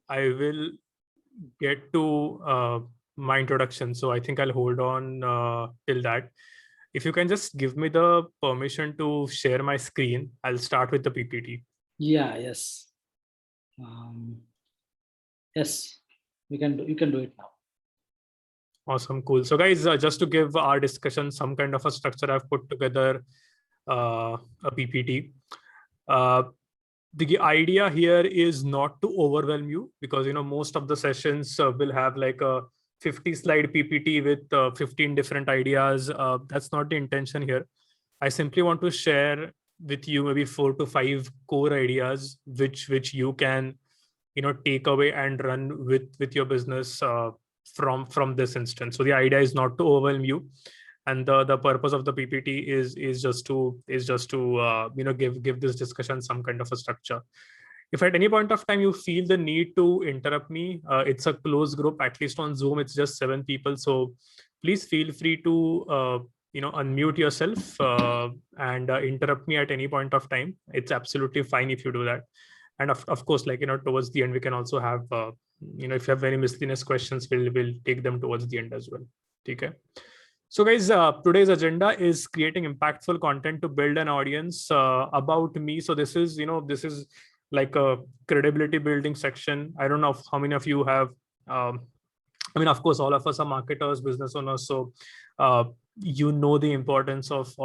I will get to my introduction. So I think I'll hold on till that. If you can just give me the permission to share my screen, I'll start with the PPT. Yeah, yes. Yes, you can do it now. Awesome, cool. So guys, just to give our discussion some kind of a structure, I've put together a PPT. The idea here is not to overwhelm you, because most of the sessions will have like a 50 slide PPT with 15 different ideas. That's not the intention here. I simply want to share with you maybe 4 to 5 core ideas which you can take away and run with your business from this instance. So the idea is not to overwhelm you, and the purpose of the PPT is just to give this discussion some kind of a structure. If at any point of time you feel the need to interrupt me, it's a closed group. At least on Zoom it's just 7 people, so please feel free to unmute yourself and interrupt me at any point of time. It's absolutely fine if you do that. And of course, like towards the end we can also have if you have any miscellaneous questions, we'll take them towards the end as well. Okay. So guys, today's agenda is creating impactful content to build an audience about me. So this is like a credibility building section. I don't know how many of you have I mean, of course, all of us are marketers, business owners, so the importance of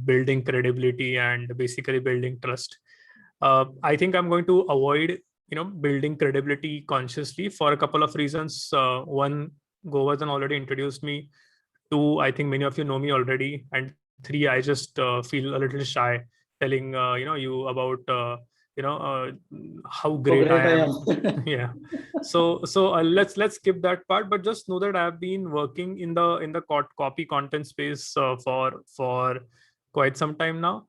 building credibility and basically building trust. I think I'm going to avoid building credibility consciously for a couple of reasons. One, Govardhan already introduced me. Two, I think many of you know me already. And three, I just feel a little shy telling you about how great I am. Yeah. So let's skip that part. But just know that I've been working in the copy content space for quite some time now.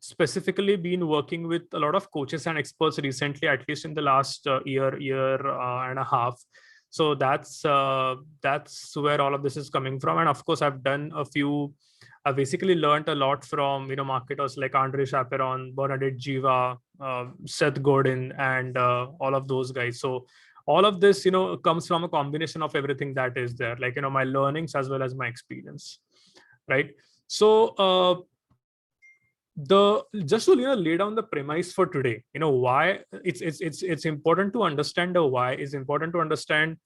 Specifically been working with a lot of coaches and experts recently, at least in the last year and a half. So that's where all of this is coming from. And of course, I basically learned a lot from marketers like Andre Chaperon, Bernadette Jiva, Seth Godin, and all of those guys. So all of this comes from a combination of everything that is there, like my learnings as well as my experience, right? So the just to lay down the premise for today, why it's important to understand the why. Is important to understand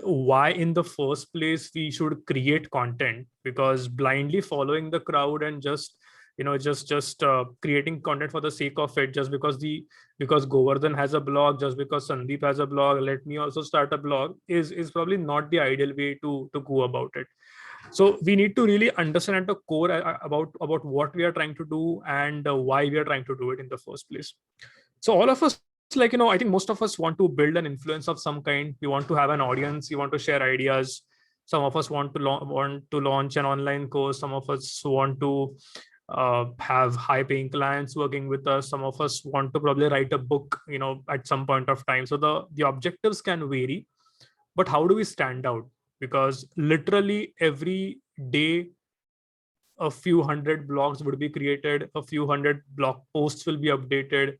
why in the first place we should create content, because blindly following the crowd and just creating content for the sake of it, just because Govardhan has a blog, just because Sandeep has a blog, let me also start a blog, is probably not the ideal way to go about it. So we need to really understand at the core about what we are trying to do and why we are trying to do it in the first place. So all of us, I think most of us want to build an influence of some kind. We want to have an audience, we want to share ideas. Some of us want to launch an online course. Some of us want to have high paying clients working with us. Some of us want to probably write a book at some point of time. So the objectives can vary, but how do we stand out? Because literally every day a few hundred blogs would be created, a few hundred blog posts will be updated.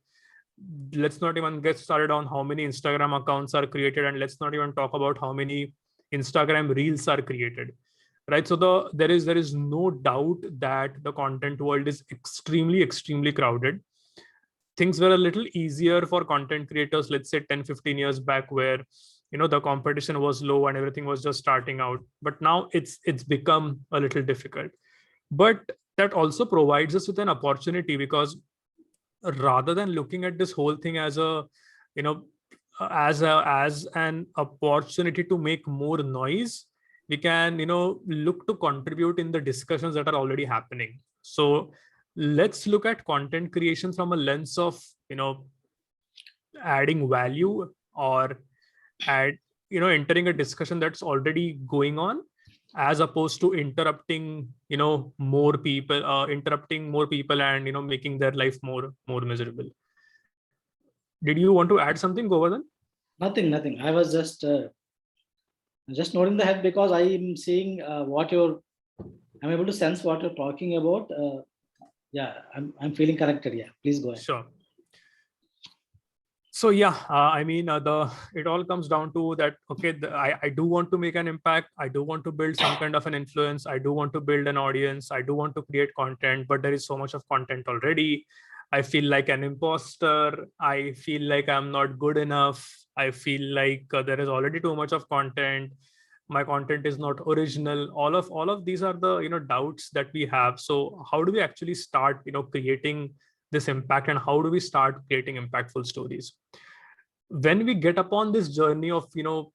Let's not even get started on how many Instagram accounts are created, and let's not even talk about how many Instagram reels are created, right? So there is no doubt that the content world is extremely crowded. Things were a little easier for content creators, let's say 10-15 years back, where the competition was low and everything was just starting out. But now it's become a little difficult. But that also provides us with an opportunity, because rather than looking at this whole thing as a as an opportunity to make more noise, we can look to contribute in the discussions that are already happening. So let's look at content creation from a lens of adding value, or add entering a discussion that's already going on, as opposed to interrupting more people and making their life more miserable. Did you want to add something, Govardhan? Nothing. I was just nodding the head, because I am seeing I'm able to sense what you're talking about. Yeah, I'm feeling connected. Yeah, please go ahead. Sure. So yeah, I mean, it all comes down to that. Okay, I do want to make an impact. I do want to build some kind of an influence. I do want to build an audience. I do want to create content, but there is so much of content already. I feel like an imposter. I feel like I'm not good enough. I feel like there is already too much of content. My content is not original. All of these are the doubts that we have. So how do we actually start creating this impact, and how do we start creating impactful stories? When we get upon this journey of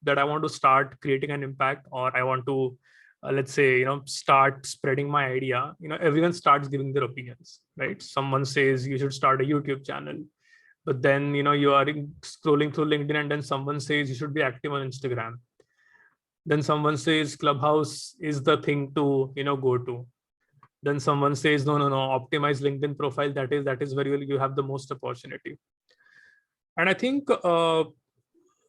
that I want to start creating an impact, or I want to let's say start spreading my idea, everyone starts giving their opinions, right? Someone says you should start a YouTube channel, but then you are scrolling through LinkedIn, and then someone says you should be active on Instagram. Then someone says Clubhouse is the thing to go to. Then someone says no, optimize LinkedIn profile, that is where you have the most opportunity. And I think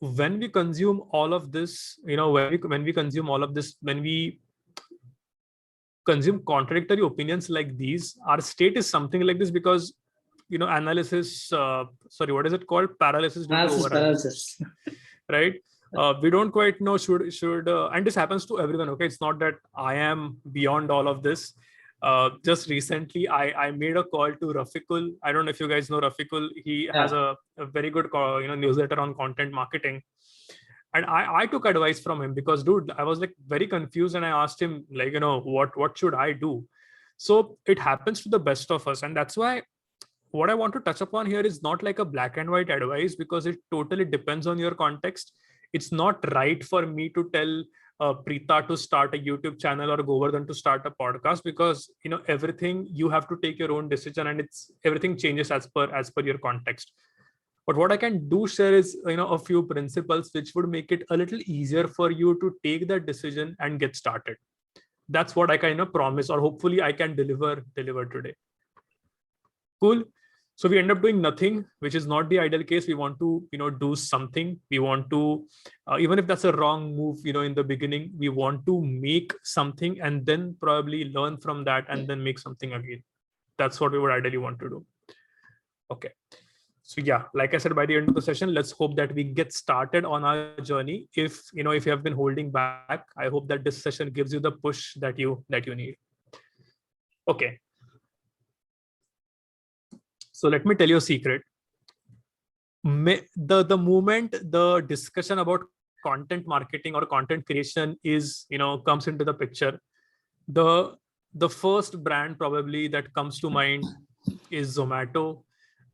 when we consume all of this, when we consume all of this, when we consume contradictory opinions like these, our state is something like this, because analysis sorry, what is it called, paralysis due to Paralysis. Right? We don't quite know should and this happens to everyone. Okay, it's not that I am beyond all of this. Just recently I made a call to Rafikul. I don't know if you guys know Rafikul. He has a very good newsletter on content marketing, and I took advice from him, because dude, I was like very confused, and I asked him like what should I do. So it happens to the best of us, and that's why what I want to touch upon here is not like a black and white advice, because it totally depends on your context. It's not right for me to tell Preeta to start a YouTube channel or Govardhan to start a podcast, because everything you have to take your own decision, and everything changes as per your context. But what I can do share is a few principles which would make it a little easier for you to take that decision and get started. That's what I kind of promise, or hopefully I can deliver today. Cool. So we end up doing nothing, which is not the ideal case. We want to do something. We want to even if that's a wrong move in the beginning, we want to make something and then probably learn from that and then make something again. That's what we would ideally want to do. Okay, so yeah, like I said, by the end of the session, let's hope that we get started on our journey. If you have been holding back, I hope that this session gives you the push that you need. Okay, so let me tell you a secret. The moment the discussion about content marketing or content creation is comes into the picture, the first brand probably that comes to mind is Zomato.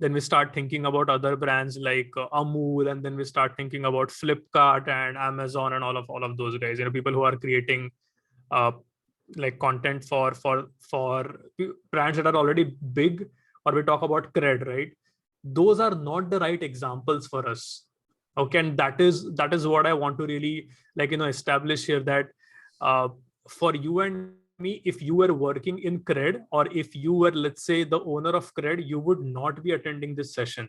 Then we start thinking about other brands like Amul, and then we start thinking about Flipkart and Amazon and all of those guys. People who are creating like content for brands that are already big. Or we talk about cred, right? Those are not the right examples for us. Okay, and that is what I want to really establish here, that for you and me, if you were working in cred, or if you were, let's say, the owner of cred, you would not be attending this session.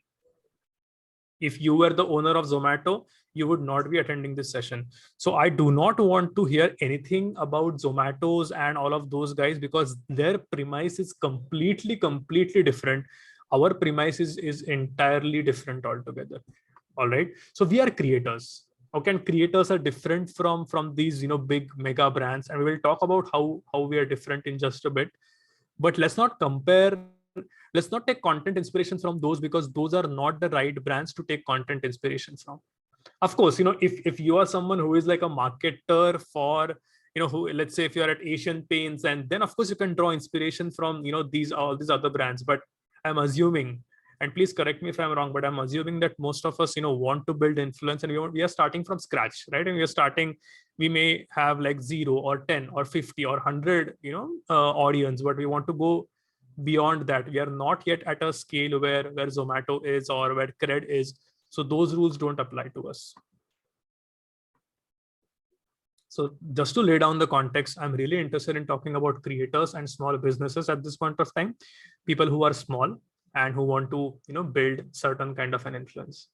If you were the owner of Zomato, you would not be attending this session. So I do not want to hear anything about Zomatos and all of those guys, because their premise is completely different. Our premise is entirely different altogether. All right. So we are creators. Okay, and creators are different from these big mega brands, and we will talk about how we are different in just a bit. But let's not compare. Let's not take content inspiration from those, because those are not the right brands to take content inspiration from. Of course, if you are someone who is like a marketer for who, let's say, if you're at Asian Paints, and then of course you can draw inspiration from all these other brands. But I'm assuming, and please correct me if I'm wrong, but I'm assuming that most of us want to build influence, and we are starting from scratch, right? And we may have like 0 or 10 or 50 or 100 audience, but we want to go beyond that. We are not yet at a scale where Zomato is or where cred is. So those rules don't apply to us. So just to lay down the context, I'm really interested in talking about creators and small businesses at this point of time, people who are small and who want to build certain kind of an influence.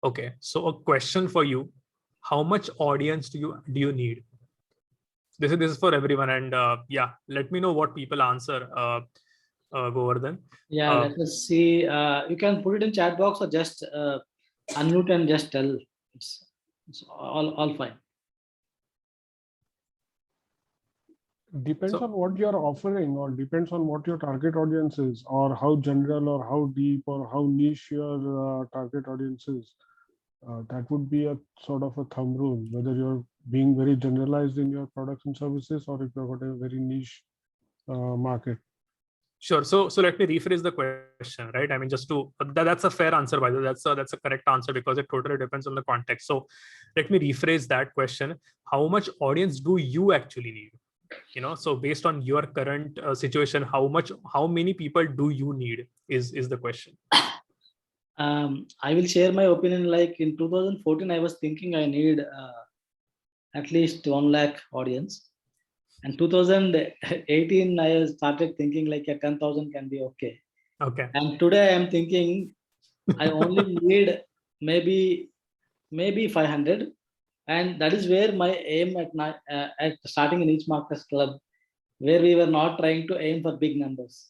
Okay, so a question for you: how much audience do you need? This is for everyone, and yeah, let me know what people answer. Govardhan. Yeah, let us see. You can put it in chat box, or just unmute and just tell. It's all fine. Depends So- on what you're offering, or depends on what your target audience is, or how general or how deep or how niche your target audience is. That would be a sort of a thumb rule, whether you're being very generalized in your products and services, or if you've got a very niche market. Sure. So let me rephrase the question, right? I mean, just to that's a fair answer, by the way. That's a correct answer because it totally depends on the context. So let me rephrase that question. How much audience do you actually need? So based on your current situation, how many people do you need is the question. I will share my opinion. Like in 2014, I was thinking I need at least 1 lakh audience. And 2018, I started thinking like a 10,000 can be okay. Okay. And today I am thinking I only need maybe 500. And that is where my aim at starting in Each Marketers Club, where we were not trying to aim for big numbers.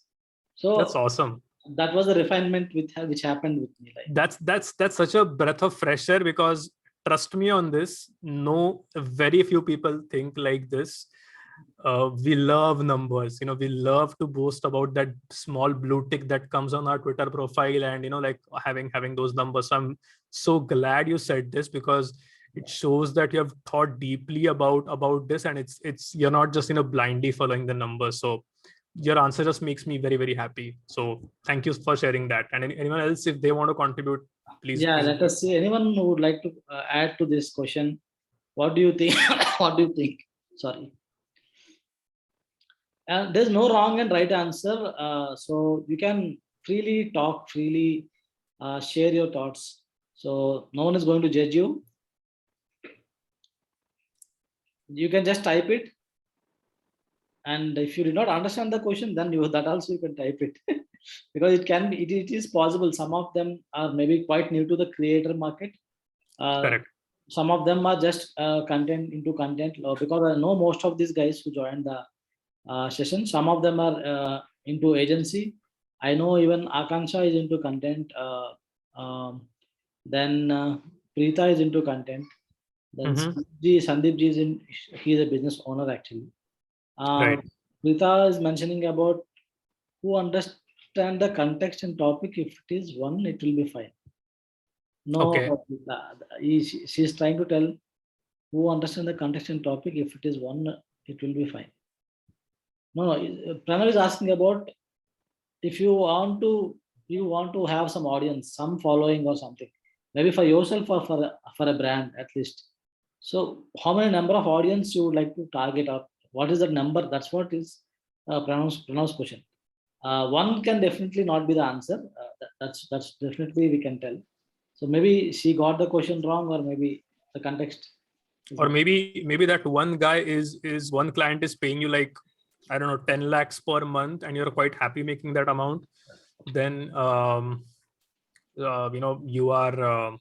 So That's awesome. that was the refinement which happened with me. Like That's such a breath of fresh air, because trust me on this, no, very few people think like this. We love numbers, we love to boast about that small blue tick that comes on our Twitter profile, and like having those numbers. So I'm so glad you said this, because it shows that you have thought deeply about this, and it's you're not just blindly following the numbers. So your answer just makes me very, very happy. So thank you for sharing that. And anyone else, if they want to contribute, please. yeah, please. let us see. Anyone who would like to add to this question? What do you think? What do you think? Sorry. There's no wrong and right answer. So you can freely talk, freely share your thoughts. So no one is going to judge you. You can just type it. And if you did not understand the question, then that also you can type it. Because it is possible. Some of them are maybe quite new to the creator market. Correct. Some of them are just content, because I know most of these guys who joined the session. Some of them are into agency. I know even Akanksha is into content. Then Preeta is into content. Then Sandeep Ji he's a business owner actually. Right. Preeta is mentioning about who understand the context and topic. If it is one, it will be fine. No, Okay. she's trying to tell who understand the context and topic. If it is one, it will be fine. No, Pranav is asking about if you want to have some audience, some following or something, maybe for yourself or for a brand at least. So how many number of audience you would like to target, or what is the number? That's what is Pranav's question. One can definitely not be the answer. That's definitely we can tell. So maybe she got the question wrong, or maybe the context. Or maybe that one guy is one client is paying you like, I don't know, 10 lakhs per month, and you're quite happy making that amount. Then you are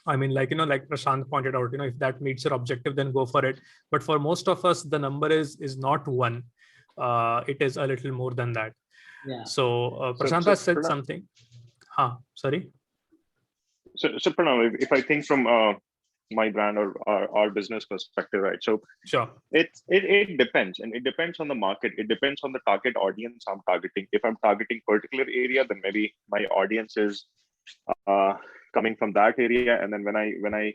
I mean, like Prashant pointed out, if that meets your objective, then go for it. But for most of us, the number is not one. It is a little more than that. Yeah. So Prashant has said something. Sorry. So Pranav, if I think from my brand or our business perspective, right? So sure, it depends, and it depends on the market. It depends on the target audience I'm targeting. If I'm targeting particular area, then maybe my audience is coming from that area. And then when I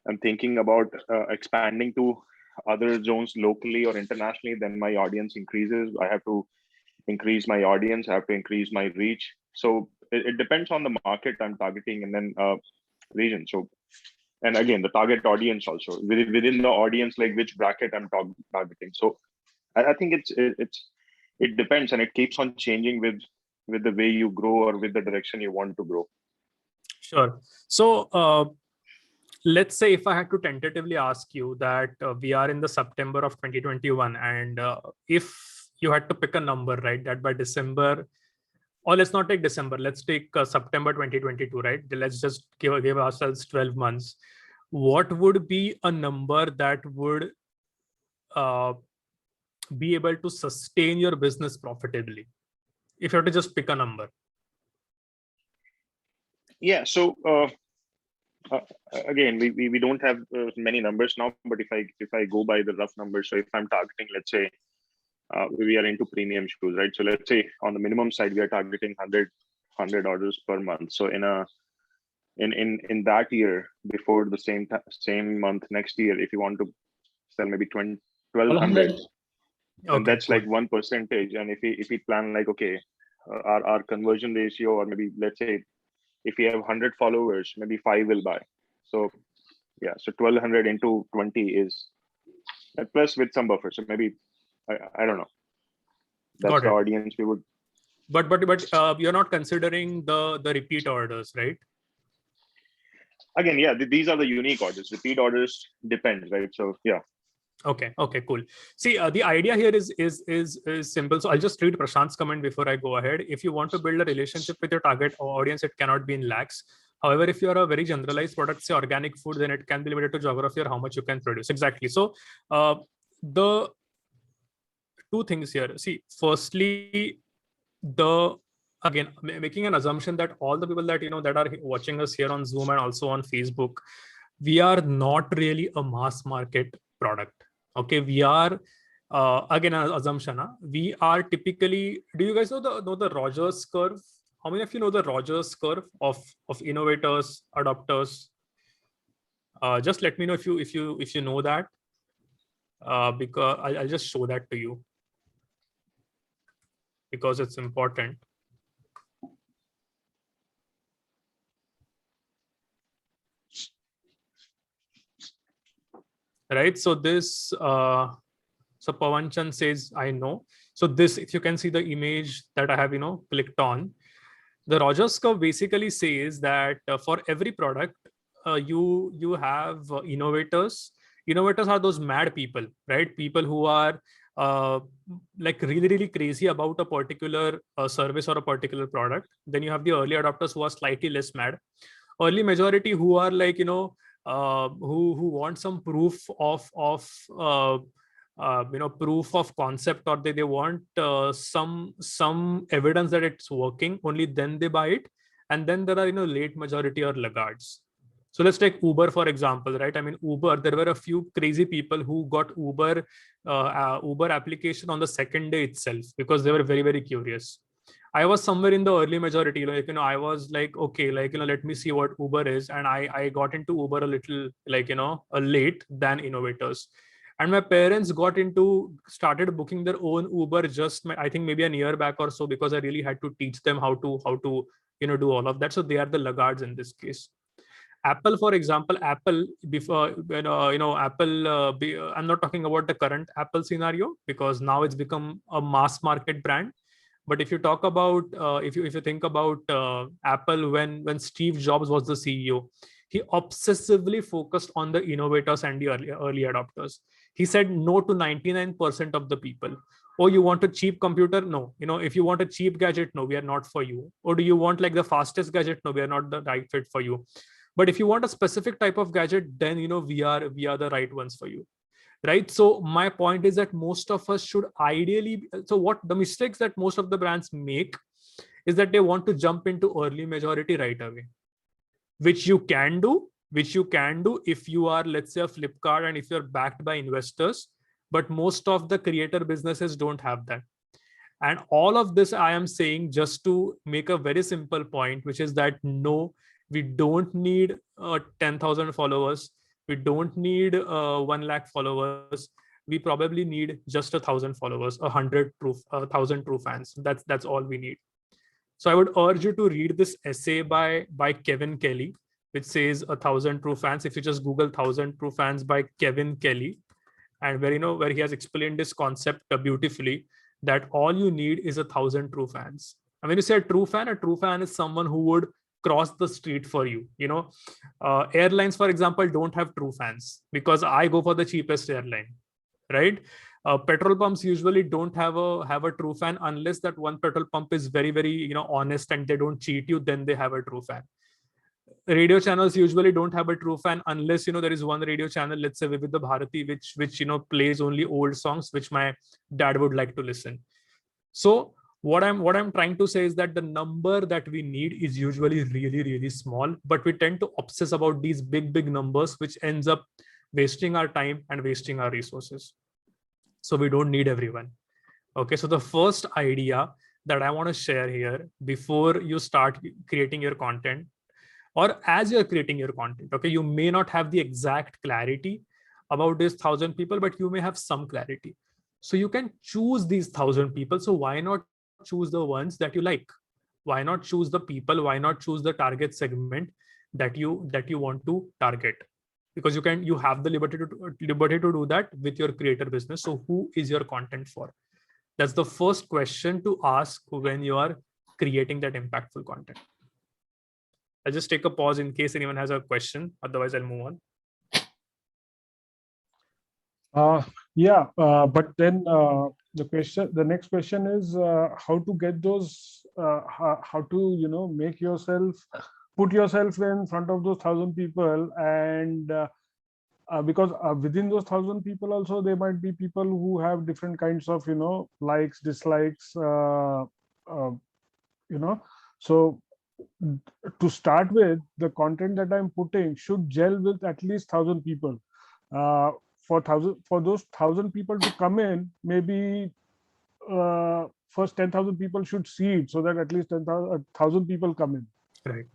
am thinking about expanding to other zones locally or internationally, then my audience increases. I have to increase my audience. I have to increase my reach. So it depends on the market I'm targeting, and then region. So, and again, the target audience also within the audience, like which bracket I'm targeting. So I think it depends, and it keeps on changing with the way you grow or with the direction you want to grow. Sure. So let's say if I had to tentatively ask you that we are in the September of 2021, and if you had to pick a number, right, that by December, or let's not take December, let's take September 2022, right? Let's just give ourselves 12 months. What would be a number that would be able to sustain your business profitably? If you have to just pick a number. Yeah. So again, we don't have many numbers now, but if I go by the rough numbers, so if I'm targeting, let's say, we are into premium shoes, right? So let's say on the minimum side, we are targeting 100 orders per month. So in that year, before the same month next year, if you want to sell maybe 1,200, and that's like 1%. And if we plan like, okay, our conversion ratio, or maybe let's say if we have 100 followers, maybe 5 will buy. So yeah, so 1,200 into 20 is plus with some buffer. So maybe I don't know. That's the audience we would. But you're not considering the repeat orders, right? Again, yeah, these are the unique orders. Repeat orders depends, right? So yeah. Okay, cool. See, the idea here is simple. So I'll just read Prashant's comment before I go ahead. If you want to build a relationship with your target audience, it cannot be in lakhs. However, if you are a very generalized product, say organic food, then it can be limited to geography or how much you can produce. Exactly. So the two things here. See, firstly, again, making an assumption that all the people that that are watching us here on Zoom and also on Facebook, we are not really a mass market product. Okay, we are again an assumption. We are typically. Do you guys know the Rogers curve? How many of you know the Rogers curve of innovators, adopters? Just let me know if you know that, because I'll just show that to you because it's important. Right, so this so Pawanchan says I know. So this, if you can see the image that I have clicked on, the Rogers curve basically says that for every product you have innovators. Innovators are those mad people, right? People who are like really crazy about a particular service or a particular product. Then you have the early adopters who are slightly less mad. Early majority who are like who want some proof of proof of concept, or they want some evidence that it's working. Only then they buy it. And then there are late majority or laggards. So let's take Uber for example, right? I mean, Uber, there were a few crazy people who got Uber application on the second day itself because they were very curious. I was somewhere in the early majority, I was like, okay, let me see what Uber is. And I got into Uber a little late than innovators. And my parents started booking their own Uber I think maybe a year back or so, because I really had to teach them how to do all of that. So they are the laggards in this case. Apple, for example, before Apple, I'm not talking about the current Apple scenario because now it's become a mass market brand. But if you talk about, if you think about Apple, when Steve Jobs was the CEO, he obsessively focused on the innovators and the early adopters. He said no to 99% of the people. Oh, you want a cheap computer? No. If you want a cheap gadget, no, we are not for you. Or do you want like the fastest gadget? No, we are not the right fit for you. But if you want a specific type of gadget, then we are the right ones for you. Right. So my point is that most of us should ideally, so what the mistakes that most of the brands make is that they want to jump into early majority right away, which you can do if you are, let's say, a Flipkart and if you're backed by investors. But most of the creator businesses don't have that. And all of this I am saying just to make a very simple point, which is that no, we don't need 10,000 followers. We don't need 1 lakh followers. We probably need just 1,000 followers, 1,000 true fans. That's all we need. So I would urge you to read this essay by Kevin Kelly, which says 1,000 true fans. If you just Google 1,000 true fans by Kevin Kelly, and where he has explained this concept beautifully, that all you need is 1,000 true fans. And when you say a true fan is someone who would cross the street for you. Airlines, for example, don't have true fans because I go for the cheapest airline, right? Petrol pumps usually don't have a true fan unless that one petrol pump is very honest and they don't cheat you. Then they have a true fan. Radio channels usually don't have a true fan unless there is one radio channel, let's say Vividha Bharati, which plays only old songs which my dad would like to listen. So What I'm trying to say is that the number that we need is usually really, really small, but we tend to obsess about these big numbers, which ends up wasting our time and wasting our resources. So we don't need everyone. Okay, so the first idea that I want to share here before you start creating your content, or as you're creating your content, okay, you may not have the exact clarity about these 1,000 people, but you may have some clarity. So you can choose these 1,000 people. So why not choose the ones that you like? Why not choose the people? Why not choose the target segment that you want to target? Because you have the liberty to do that with your creator business. So who is your content for? That's the first question to ask when you are creating that impactful content. I'll just take a pause in case anyone has a question. Otherwise, I'll move on. But then the next question is how to get those, how to, make yourself, put yourself in front of those 1,000 people, and because within those 1,000 people also there might be people who have different kinds of, likes, dislikes, so to start with, the content that I'm putting should gel with at least 1,000 people. For those 1,000 people to come in, maybe first 10,000 people should see it, so that at least 1,000 people come in. Right.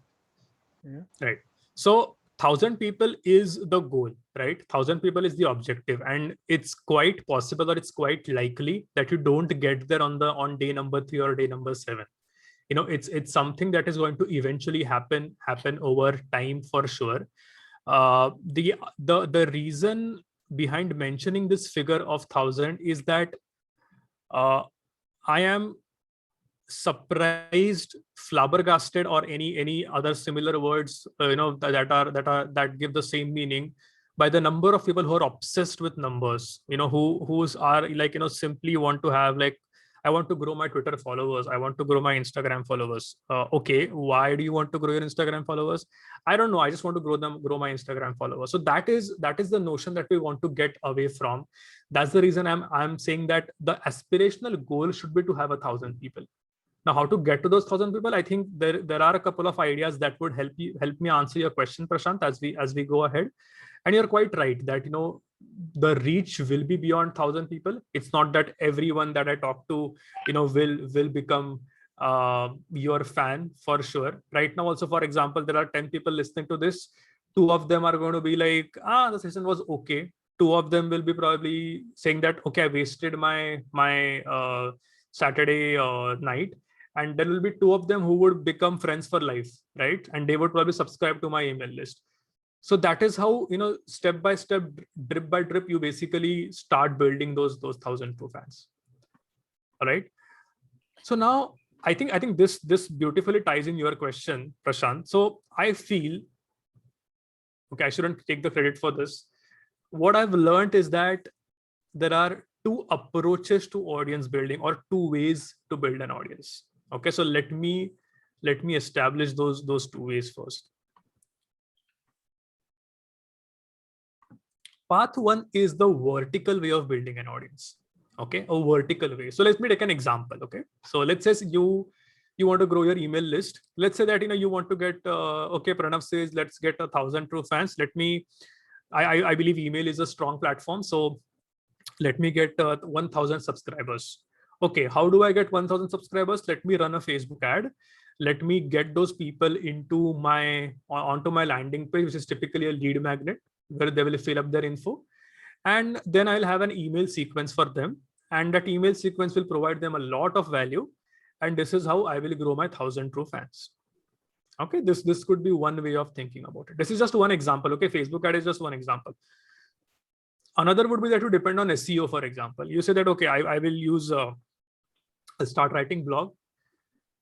Yeah. Right. So 1,000 people is the goal, right? 1,000 people is the objective, and it's quite possible, or it's quite likely that you don't get there on day number 3 or day number 7. It's something that is going to eventually happen over time for sure. The reason behind mentioning this figure of 1,000 is that I am surprised, flabbergasted, or any other similar words that give the same meaning, by the number of people who are obsessed with numbers, who's are like, simply want to have, like, I want to grow my Twitter followers, I want to grow my Instagram followers. Okay, why do you want to grow your Instagram followers? I don't know, I just want to grow my Instagram followers. So that is the notion that we want to get away from. That's the reason I'm saying that the aspirational goal should be to have 1,000 people. Now, how to get to those 1,000 people? I think there are a couple of ideas that would help me answer your question, Prashant, as we go ahead. And you're quite right that the reach will be beyond 1,000 people. It's not that everyone that I talk to will become your fan for sure. Right now, also, for example, there are 10 people listening to this. 2 of them are going to be like, the session was okay. 2 of them will be probably saying that, okay, I wasted my Saturday night. And there will be 2 of them who would become friends for life, right? And they would probably subscribe to my email list. So that is how, step by step, drip by drip, you basically start building those 1,000 true fans. All right. So now I think this beautifully ties in your question, Prashant. So I feel, okay, I shouldn't take the credit for this. What I've learned is that there are 2 approaches to audience building, or 2 ways to build an audience. Okay, so let me establish those 2 ways first. Path 1 is the vertical way of building an audience. Okay, a vertical way. So let me take an example. Okay, so let's say you want to grow your email list. Let's say that you want to get okay, Pranav says let's get 1,000 true fans. I believe email is a strong platform, so let me get 1,000 subscribers. Okay, how do I get 1,000 subscribers? Let me run a Facebook ad. Let me get those people onto my landing page, which is typically a lead magnet, where they will fill up their info. And then I'll have an email sequence for them. And that email sequence will provide them a lot of value. And this is how I will grow my 1,000 true fans. Okay, this could be one way of thinking about it. This is just one example. Okay, Facebook ad is just one example. Another would be that you depend on SEO, for example. You say that, okay, I will use I'll start writing blog.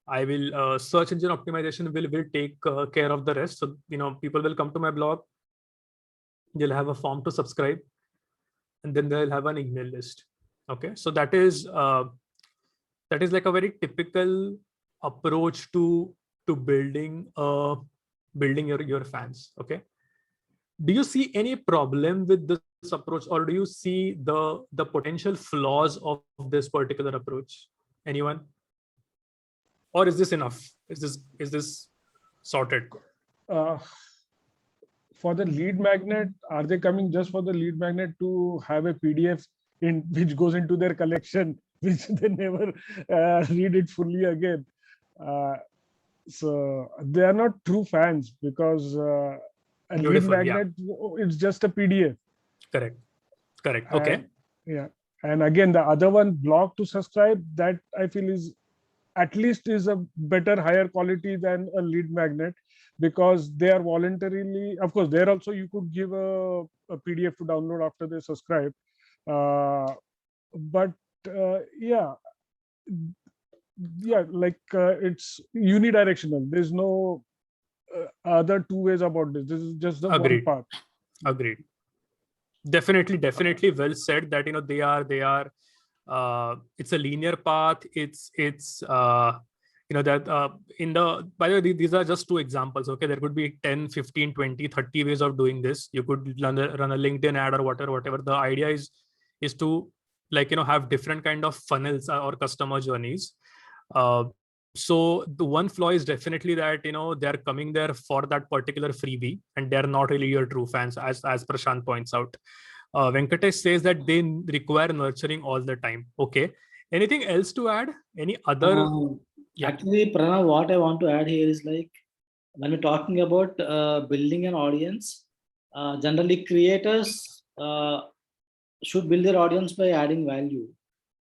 I will search engine optimization will take care of the rest. So people will come to my blog. They'll have a form to subscribe, and then they'll have an email list. Okay, so that is like a very typical approach to building your fans. Okay, do you see any problem with this approach, or do you see the potential flaws of this particular approach? Anyone? or is this enough? Is this sorted? For the lead magnet, are they coming just for the lead magnet to have a PDF in which goes into their collection, which they never read it fully again? So they are not true fans, because a lead Beautiful, yeah. magnet, it's just a PDF. Correct. Okay. And, yeah. And again, the other one, blog to subscribe, that I feel is at least is a better, higher quality than a lead magnet, because they are voluntarily, of course, there also you could give a PDF to download after they subscribe. But yeah, like it's unidirectional. There's no other two ways about this. This is just the Agreed. one path. Agreed. Definitely well said that, you know, they are it's a linear path. It's you know, that in the, by the way, these are just two examples. Okay, there could be 10, 15, 20, 30 ways of doing this. You could run a LinkedIn ad or whatever. The idea is to, like, you know, have different kind of funnels or customer journeys. So the one flaw is definitely that, you know, they're coming there for that particular freebie and they're not really your true fans, as Prashant points out. Venkatesh says that they require nurturing all the time. Okay. Anything else to add? Any other? Yeah. Actually, Pranav, what I want to add here is, like, when we're talking about building an audience, generally creators should build their audience by adding value.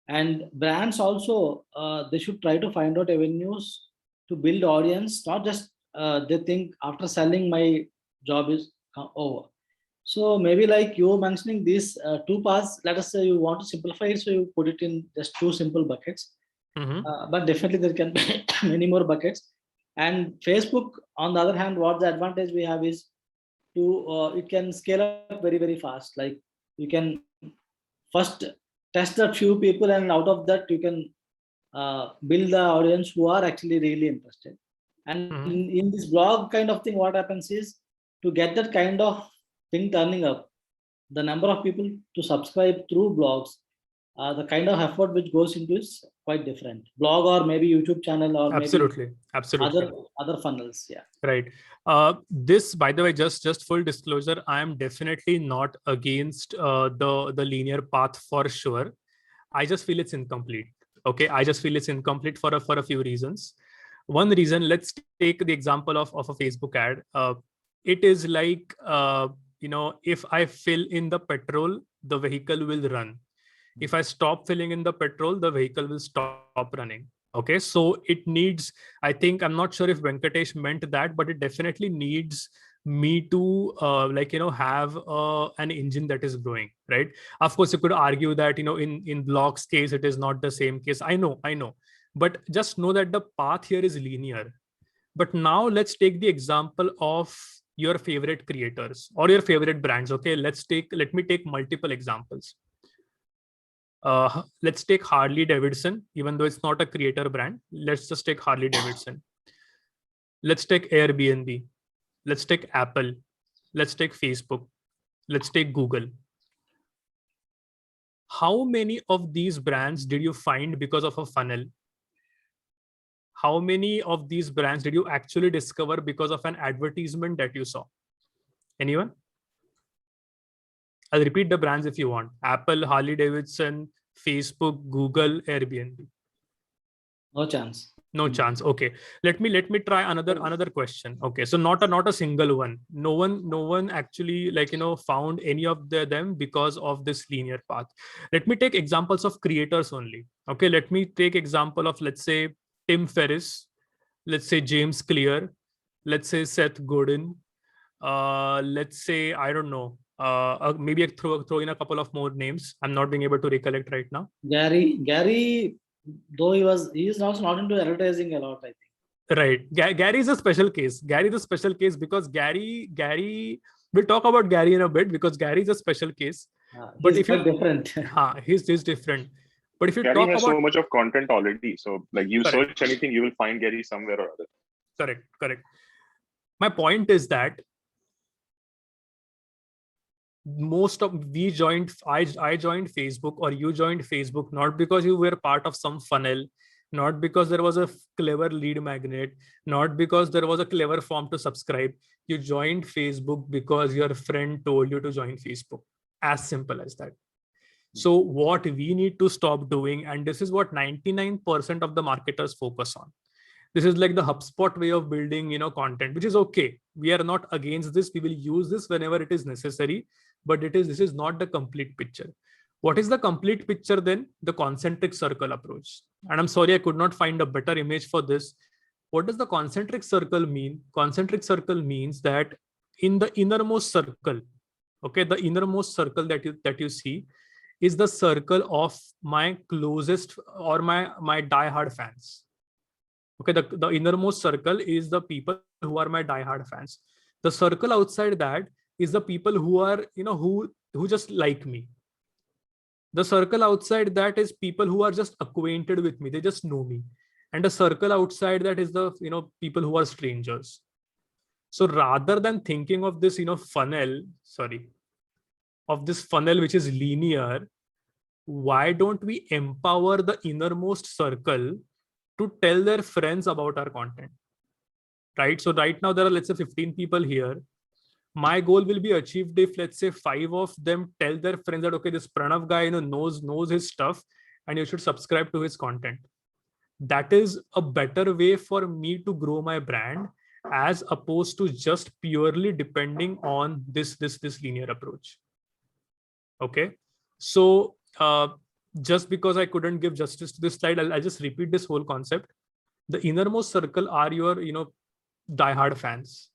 And brands also, they should try to find out avenues to build audience, not just they think after selling my job is over. So maybe like you were mentioning these two paths, let us say you want to simplify it, so you put it in just two simple buckets. But definitely there can be many more buckets. And Facebook, on the other hand, what the advantage we have is to it can scale up very, very fast. Like, you can first test a few people, and out of that you can build the audience who are actually really interested. And in this blog kind of thing, what happens is, to get that kind of thing turning up, the number of people to subscribe through blogs, the kind of effort which goes into is quite different. Blog or maybe YouTube channel, or absolutely other funnels. Yeah. Right. This, by the way, just full disclosure, I am definitely not against the linear path for sure. I just feel it's incomplete. Okay, I just feel it's incomplete for a few reasons. One reason, let's take the example of a Facebook ad. It is like, you know, if I fill in the petrol, the vehicle will run. If I stop filling in the petrol, the vehicle will stop running. Okay, so it needs, I think, I'm not sure if Venkatesh meant that, but it definitely needs me to like, you know, have an engine that is growing, right? Of course, you could argue that, you know, in Blog's case, it is not the same case. I know, but just know that the path here is linear. But now let's take the example of your favorite creators or your favorite brands. Okay, let me take multiple examples. Let's take Harley Davidson, even though it's not a creator brand. Let's just take Harley Davidson. Let's take Airbnb. Let's take Apple. Let's take Facebook. Let's take Google. How many of these brands did you find because of a funnel? How many of these brands did you actually discover because of an advertisement that you saw? Anyone? I'll repeat the brands if you want. Apple, Harley Davidson, Facebook, Google, Airbnb. No chance. No chance. Okay. Let me try another question. Okay. So not a single one. No one actually, like, you know, found any of them because of this linear path. Let me take examples of creators only. Okay. Let me take example of, let's say, Tim Ferriss. Let's say James Clear. Let's say Seth Godin. Let's say, I don't know. Maybe I throw in a couple of more names. I'm not being able to recollect right now. Gary, though he is also not into advertising a lot, I think. Right. Gary is a special case. Gary is a special case because Gary, we'll talk about Gary in a bit, because Gary is a special case. But if you're different, he's different. But if you Gary talk has about so much of content already, so like you correct. search anything, you will find Gary somewhere or other. Correct. My point is that I joined Facebook, or you joined Facebook, not because you were part of some funnel, not because there was a clever lead magnet, not because there was a clever form to subscribe. You joined Facebook because your friend told you to join Facebook. As simple as that. So what we need to stop doing, and this is what 99% of the marketers focus on. This is like the HubSpot way of building, content, which is okay. We are not against this. We will use this whenever it is necessary, but this is not the complete picture. What is the complete picture then? The concentric circle approach. And I'm sorry, I could not find a better image for this. What does the concentric circle mean? Concentric circle means that in the innermost circle, okay, the innermost circle that you see is the circle of my closest or my diehard fans. Okay, the innermost circle is the people who are my diehard fans. The circle outside that is the people who are, who just like me. The circle outside that is people who are just acquainted with me. They just know me. And the circle outside that is the, people who are strangers. So rather than thinking of this, funnel, which is linear, why don't we empower the innermost circle to tell their friends about our content, right? So right now there are, let's say 15 people here. My goal will be achieved if, let's say, 5 of them tell their friends that, okay, this Pranav guy, knows his stuff and you should subscribe to his content. That is a better way for me to grow my brand as opposed to just purely depending on this linear approach. Okay. So just because I couldn't give justice to this slide, I'll just repeat this whole concept. The innermost circle are your, diehard fans.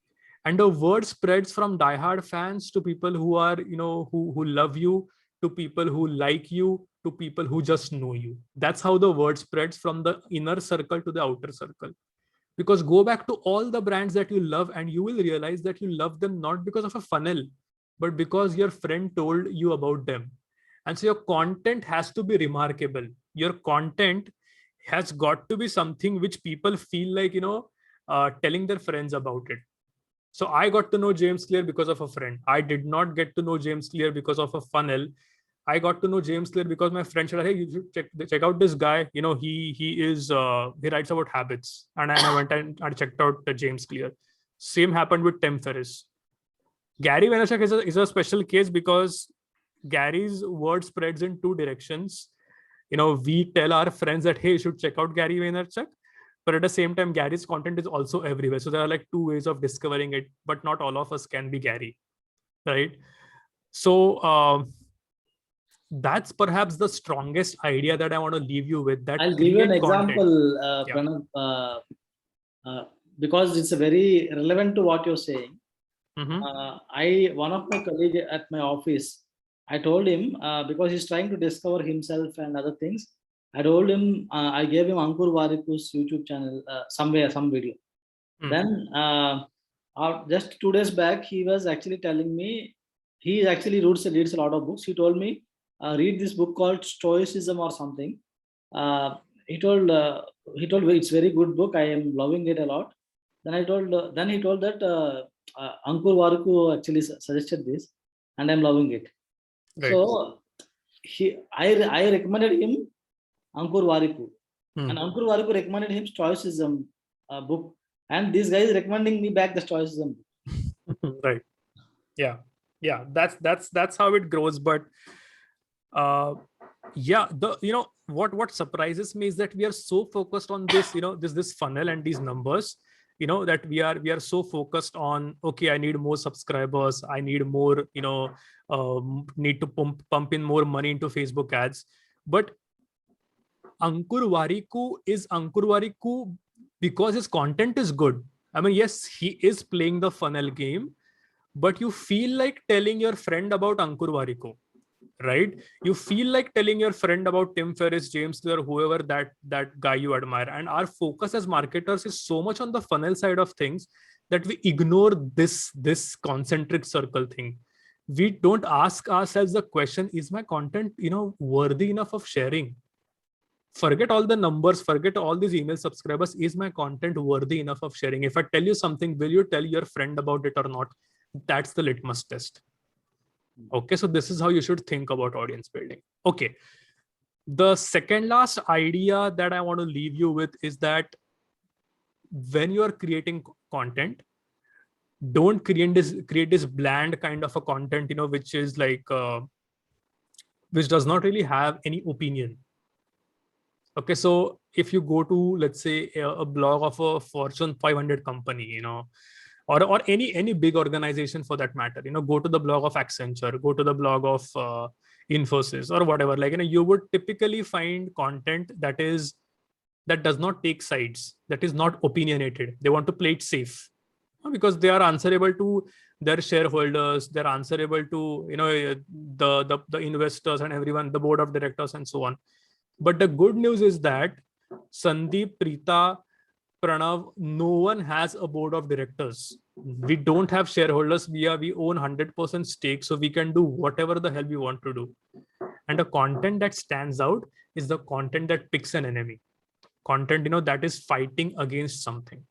And the word spreads from diehard fans to people who are, who love you, to people who like you, to people who just know you. That's how the word spreads from the inner circle to the outer circle. Because go back to all the brands that you love and you will realize that you love them not because of a funnel, but because your friend told you about them. And so your content has to be remarkable. Your content has got to be something which people feel like, telling their friends about it. So I got to know James Clear because of a friend. I did not get to know James Clear because of a funnel. I got to know James Clear because my friend said, hey, you should check out this guy. He writes about habits. And I went and I checked out James Clear. Same happened with Tim Ferriss. Gary Vaynerchuk is a special case because Gary's word spreads in 2 directions. We tell our friends that, hey, you should check out Gary Vaynerchuk. But at the same time, Gary's content is also everywhere. So there are like 2 ways of discovering it, but not all of us can be Gary, right? So that's perhaps the strongest idea that I want to leave you with. That I'll give you an example, Yeah. Pranav, because it's very relevant to what you're saying. One of my colleagues at my office, I told him, because he's trying to discover himself and other things, I told him, I gave him Ankur Wariku's YouTube channel, some video. Then just 2 days back, he was actually telling me, he actually reads a lot of books. He told me, read this book called Stoicism or something. He told me it's very good book. I am loving it a lot. Then he told that Ankur Wariku actually suggested this, and I'm loving it. Right. So I recommended him Ankur Wariku, and Ankur Wariku recommended him Stoicism book, and this guy is recommending me back the Stoicism book. Right. Yeah. That's how it grows. But what surprises me is that we are so focused on this, this funnel and these numbers, that we are so focused on, okay, I need more subscribers, I need more, need to pump in more money into Facebook ads. But Ankur Wariku is Ankur Wariku because his content is good. I mean, yes, he is playing the funnel game, but you feel like telling your friend about Ankur Wariku, right? You feel like telling your friend about Tim Ferriss, James Clear, whoever that guy you admire. And our focus as marketers is so much on the funnel side of things that we ignore this concentric circle thing. We don't ask ourselves the question, is my content, worthy enough of sharing? Forget all the numbers, forget all these email subscribers. Is my content worthy enough of sharing? If I tell you something, will you tell your friend about it or not? That's the litmus test. Okay, so this is how you should think about audience building. Okay, The second last idea that I want to leave you with is that when you are creating content, don't create this bland kind of a content, which is like which does not really have any opinion. Okay, so if you go to, let's say, a blog of a Fortune 500 company, or any big organization for that matter, go to the blog of Accenture, go to the blog of Infosys or whatever, like, you would typically find content that does not take sides, that is not opinionated. They want to play it safe because they are answerable to their shareholders, they're answerable to the investors and everyone, the board of directors and so on. But the good news is that Sandeep, Preeta, Pranav, no one has a board of directors. We don't have shareholders. We own 100% stake, so we can do whatever the hell we want to do. And the content that stands out is the content that picks an enemy. Content, that is fighting against something,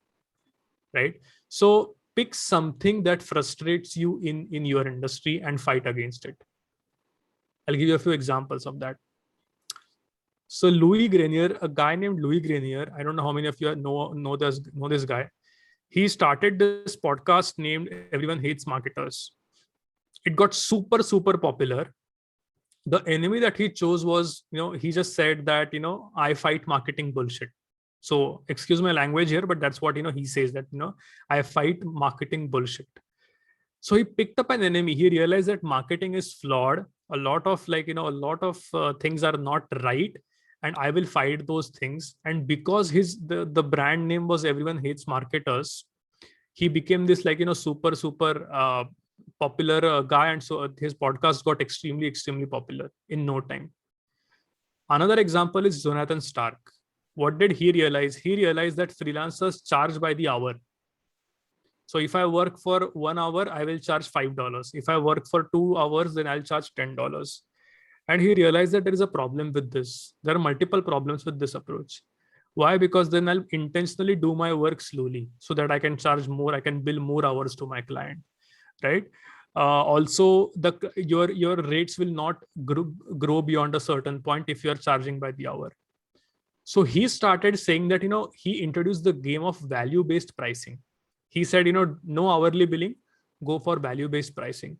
right? So pick something that frustrates you in your industry and fight against it. I'll give you a few examples of that. So Louis Grenier, a guy named Louis Grenier, I don't know how many of you know this guy. He started this podcast named Everyone Hates Marketers. It got super, super popular. The enemy that he chose was, he just said that, I fight marketing bullshit. So excuse my language here, but that's what, he says that, I fight marketing bullshit. So he picked up an enemy. He realized that marketing is flawed. A lot of things are not right. And I will fight those things. And because the brand name was Everyone Hates Marketers, he became this super, super popular guy. And so his podcast got extremely, extremely popular in no time. Another example is Jonathan Stark. What did he realize? He realized that freelancers charge by the hour. So if I work for 1 hour, I will charge $5. If I work for 2 hours, then I'll charge $10. And he realized that there is a problem with this. There are multiple problems with this approach. Why? Because then I'll intentionally do my work slowly so that I can charge more. I can bill more hours to my client, right? Also, your rates will not grow beyond a certain point if you're charging by the hour. So he started saying that, he introduced the game of value-based pricing. He said, no hourly billing, go for value-based pricing.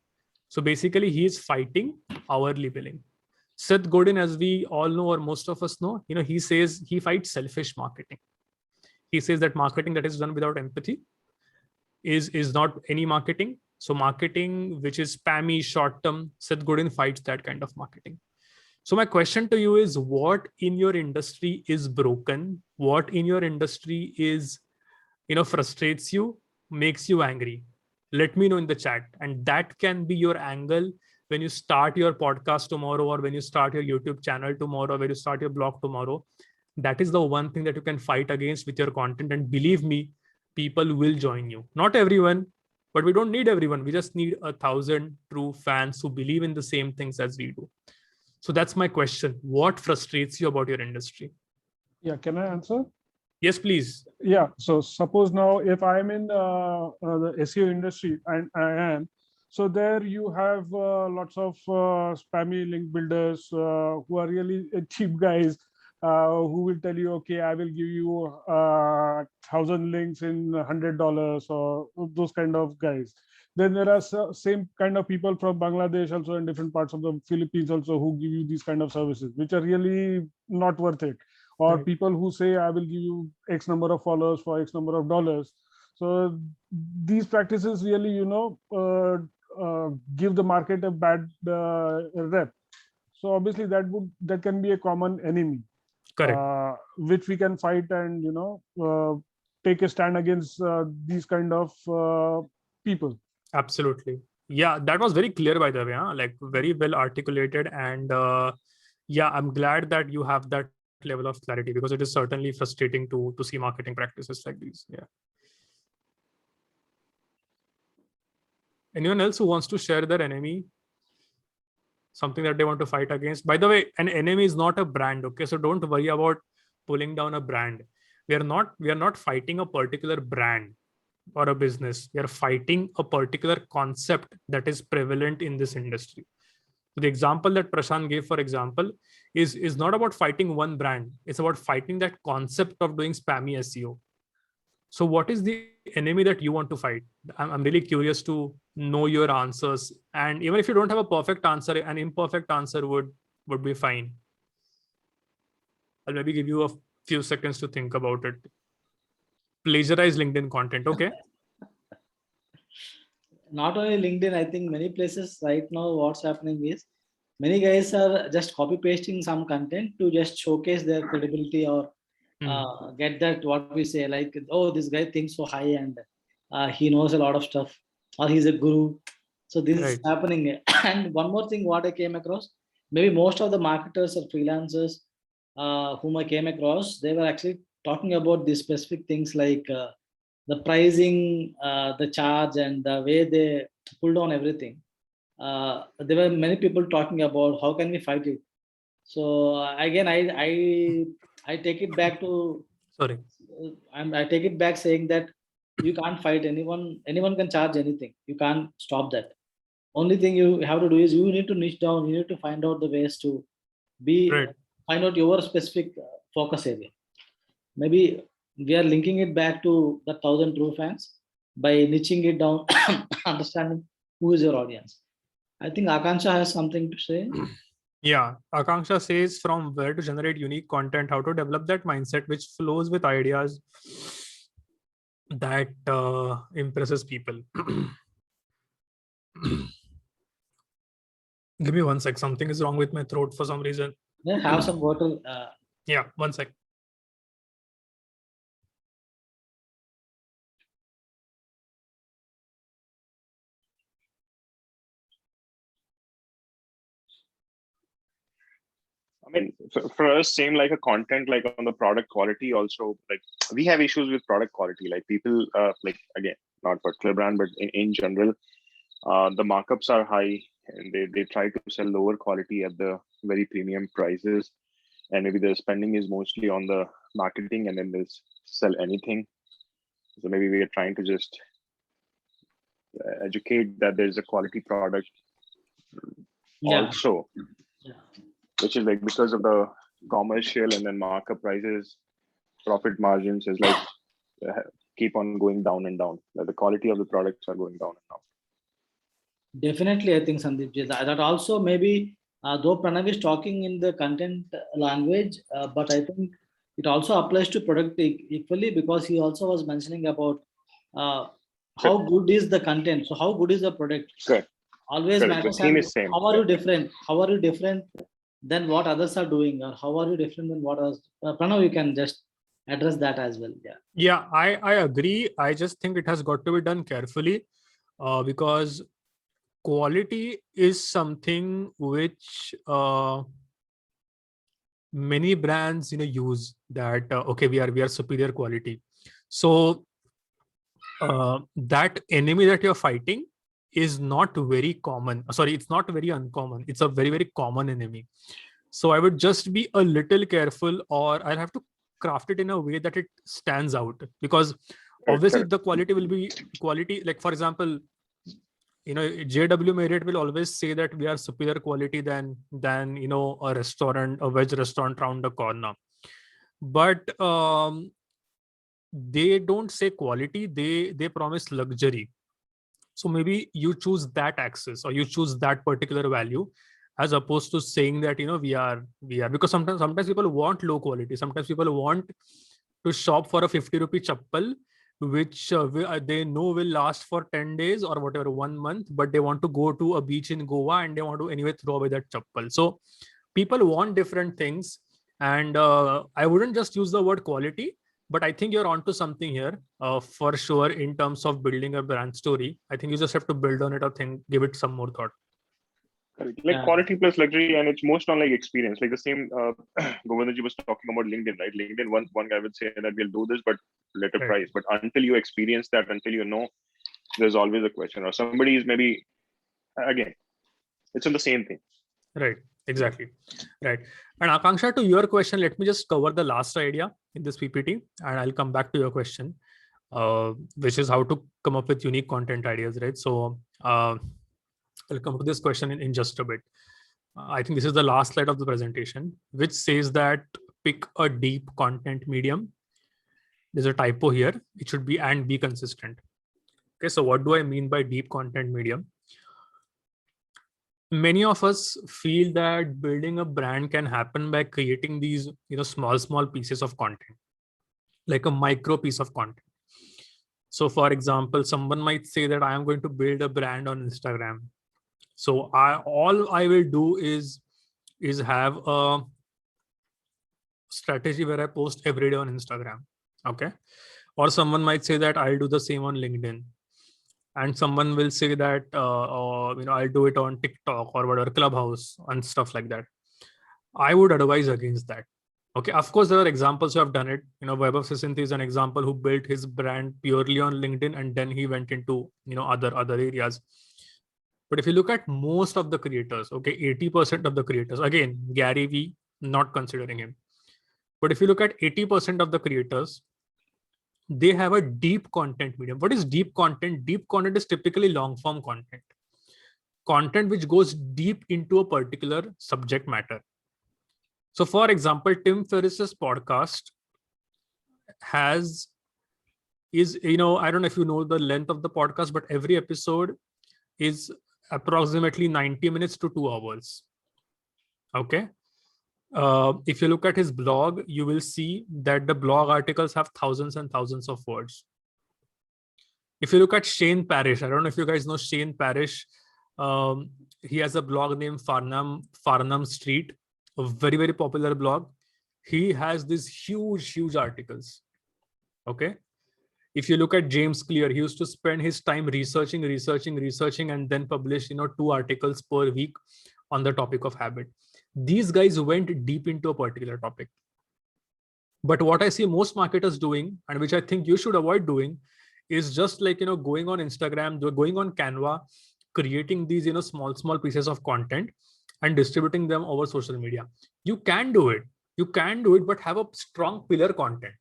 So basically he is fighting hourly billing. Seth Godin, as we all know, or most of us know, he says he fights selfish marketing. He says that marketing that is done without empathy is not any marketing. So marketing, which is spammy, short-term, Seth Godin fights that kind of marketing. So my question to you is, what in your industry is broken? What in your industry is, frustrates you, makes you angry? Let me know in the chat. And that can be your angle when you start your podcast tomorrow, or when you start your YouTube channel tomorrow, when you start your blog tomorrow. That is the one thing that you can fight against with your content. And believe me, people will join you. Not everyone, but we don't need everyone. We just need 1,000 true fans who believe in the same things as we do. So that's my question. What frustrates you about your industry? Yeah, can I answer? Yes, please. Yeah, so suppose now if I'm in the SEO industry, and I am, so there you have lots of spammy link builders who are really cheap guys who will tell you, okay, I will give you 1,000 links in $100, or those kind of guys. Then there are same kind of people from Bangladesh also, in different parts of the Philippines also, who give you these kind of services, which are really not worth it. Or Right. people who say, I will give you X number of followers for X number of dollars. So these practices really, give the market a bad rep. So obviously that can be a common enemy. Correct. Which we can fight and take a stand against these kind of people. Absolutely. Yeah, that was very clear, by the way, like very well articulated. And yeah, I'm glad that you have that level of clarity, because it is certainly frustrating to see marketing practices like these. Yeah. Anyone else who wants to share their enemy? Something that they want to fight against? By the way, an enemy is not a brand. Okay, so don't worry about pulling down a brand. We are not fighting a particular brand or a business. We are fighting a particular concept that is prevalent in this industry. The example that Prashant gave, for example, is not about fighting one brand. It's about fighting that concept of doing spammy SEO. So what is the enemy that you want to fight? I'm really curious to know your answers. And even if you don't have a perfect answer, an imperfect answer would be fine. I'll maybe give you a few seconds to think about it. Plagiarize LinkedIn content, okay? Not only LinkedIn, I think many places right now, what's happening is many guys are just copy pasting some content to just showcase their credibility or get that what we say, like, oh, this guy thinks so high and he knows a lot of stuff, or he's a guru. So this is happening. And one more thing, what I came across, maybe most of the marketers or freelancers whom I came across, they were actually talking about these specific things like the pricing, the charge, and the way they pull down everything. There were many people talking about how can we fight it. So again, I take it back to, sorry, I take it back saying that you can't fight anyone. Anyone can charge anything. You can't stop that. Only thing you have to do is you need to niche down. You need to find out the ways to find out your specific focus area. Maybe we are linking it back to the 1,000 true fans by niching it down, understanding who is your audience. I think Akanksha has something to say. Yeah, Akanksha says from where to generate unique content, how to develop that mindset which flows with ideas that impresses people. Give me 1 sec. Something is wrong with my throat for some reason. Yeah, have some water. Yeah, 1 sec. I mean, for us, same like a content, like on the product quality also, like we have issues with product quality. Like people, like again, not particular brand, but in general, the markups are high and they try to sell lower quality at the very premium prices. And maybe the spending is mostly on the marketing and then they sell anything. So maybe we are trying to just educate that there's a quality product also. Yeah. Which is like because of the commercial and then markup prices, profit margins is like keep on going down and down. Like the quality of the products are going down and down. Definitely, I think Sandeep, that also maybe though Pranav is talking in the content language, but I think it also applies to product equally, because he also was mentioning about how good is the content. So how good is the product? Good. Always matters. The theme is same. How are you different? How are you different than what others are doing, or how are you different than what others? Pranav, you can just address that as well. Yeah, I agree. I just think it has got to be done carefully because quality is something which many brands use that okay, we are superior quality. So that enemy that you're fighting is not very common. Sorry, it's not very uncommon. It's a very, very common enemy. So I would just be a little careful, or I'll have to craft it in a way that it stands out, because obviously the quality will be quality. Like for example, JW Marriott will always say that we are superior quality than a restaurant, a veg restaurant around the corner. But they don't say quality, they promise luxury. So maybe you choose that axis, or you choose that particular value, as opposed to saying that we are, because sometimes people want low quality. Sometimes people want to shop for a 50 rupee chappal, which they know will last for 10 days or whatever, 1 month, but they want to go to a beach in Goa and they want to anyway throw away that chappal. So people want different things, and I wouldn't just use the word quality, but I think you're onto something here for sure in terms of building a brand story. I think you just have to build on it, or give it some more thought. Like quality plus luxury, and it's most on like experience. Like the same Govindaji was talking about LinkedIn, right? LinkedIn, one guy would say that we'll do this, but let a price. But until you experience that, until you know, there's always a question. Or somebody is maybe, again, it's in the same thing. Right, exactly. Right. And Akanksha, to your question, let me just cover the last idea in this PPT, and I'll come back to your question, which is how to come up with unique content ideas, right? So I'll come to this question in just a bit. I think this is the last slide of the presentation, which says that pick a deep content medium. There's a typo here. It should be and be consistent. Okay, so what do I mean by deep content medium? Many of us feel that building a brand can happen by creating these, small pieces of content, like a micro piece of content. So for example, someone might say that I am going to build a brand on Instagram. So all I will do is have a strategy where I post every day on Instagram. Okay. Or someone might say that I'll do the same on LinkedIn. And someone will say that, I'll do it on TikTok or whatever, Clubhouse and stuff like that. I would advise against that. Okay, of course, there are examples who have done it. Vaibhav Sisanth is an example who built his brand purely on LinkedIn and then he went into, other areas. But if you look at most of the creators, okay, 80% of the creators, again, Gary Vee, not considering him. But if you look at 80% of the creators, they have a deep content medium. What is deep content? Deep content is typically long form content. Content which goes deep into a particular subject matter. So for example, Tim Ferriss's podcast I don't know if you know the length of the podcast, but every episode is approximately 90 minutes to 2 hours. Okay. If you look at his blog, you will see that the blog articles have thousands and thousands of words. If you look at Shane Parrish, I don't know if you guys know Shane Parrish. He has a blog named Farnham Street, a very, very popular blog. He has these huge articles. Okay. If you look at James Clear, he used to spend his time researching and then publish 2 articles per week on the topic of habit. These guys went deep into a particular topic. But what I see most marketers doing, and which I think you should avoid doing, is just like, going on Instagram, going on Canva, creating these, small pieces of content and distributing them over social media. You can do it, but have a strong pillar content.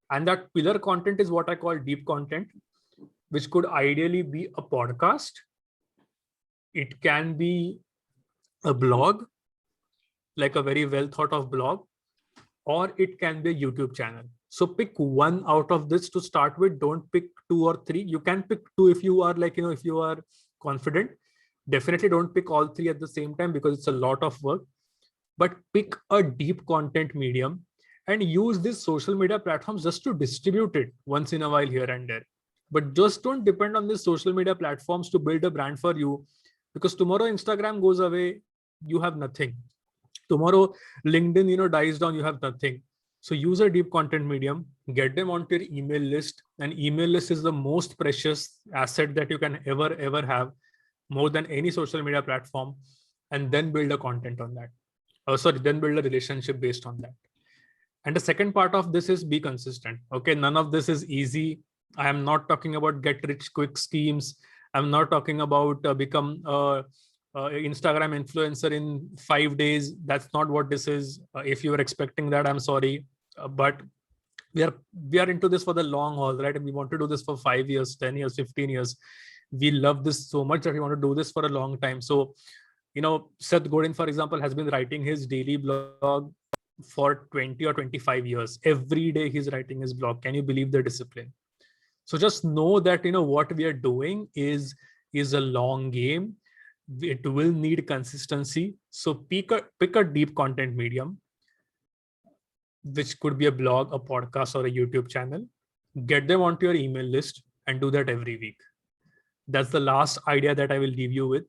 And that pillar content is what I call deep content, which could ideally be a podcast. It can be a blog, like a very well thought of blog, or it can be a YouTube channel. So pick one out of this to start with. Don't pick 2 or 3. You can pick 2 if you are like, if you are confident. Definitely don't pick all 3 at the same time because it's a lot of work. But pick a deep content medium and use these social media platforms just to distribute it once in a while here and there. But just don't depend on these social media platforms to build a brand for you, because tomorrow Instagram goes away, you have nothing. Tomorrow LinkedIn dies down, you have nothing. So use a deep content medium, get them onto your email list. And email list is the most precious asset that you can ever have, more than any social media platform, and then build a content on that. Then build a relationship based on that. And the second part of this is be consistent. Okay, none of this is easy. I am not talking about get rich quick schemes. I'm not talking about become Instagram influencer in 5 days. That's not what this is. If you are expecting that, I'm sorry, but we are into this for the long haul, right? And we want to do this for 5 years, 10 years, 15 years. We love this so much that we want to do this for a long time. So, Seth Godin, for example, has been writing his daily blog for 20 or 25 years. Every day he's writing his blog. Can you believe the discipline? So just know that, what we are doing is a long game. It will need consistency. So pick a deep content medium, which could be a blog, a podcast, or a YouTube channel. Get them onto your email list and do that every week. That's the last idea that I will leave you with,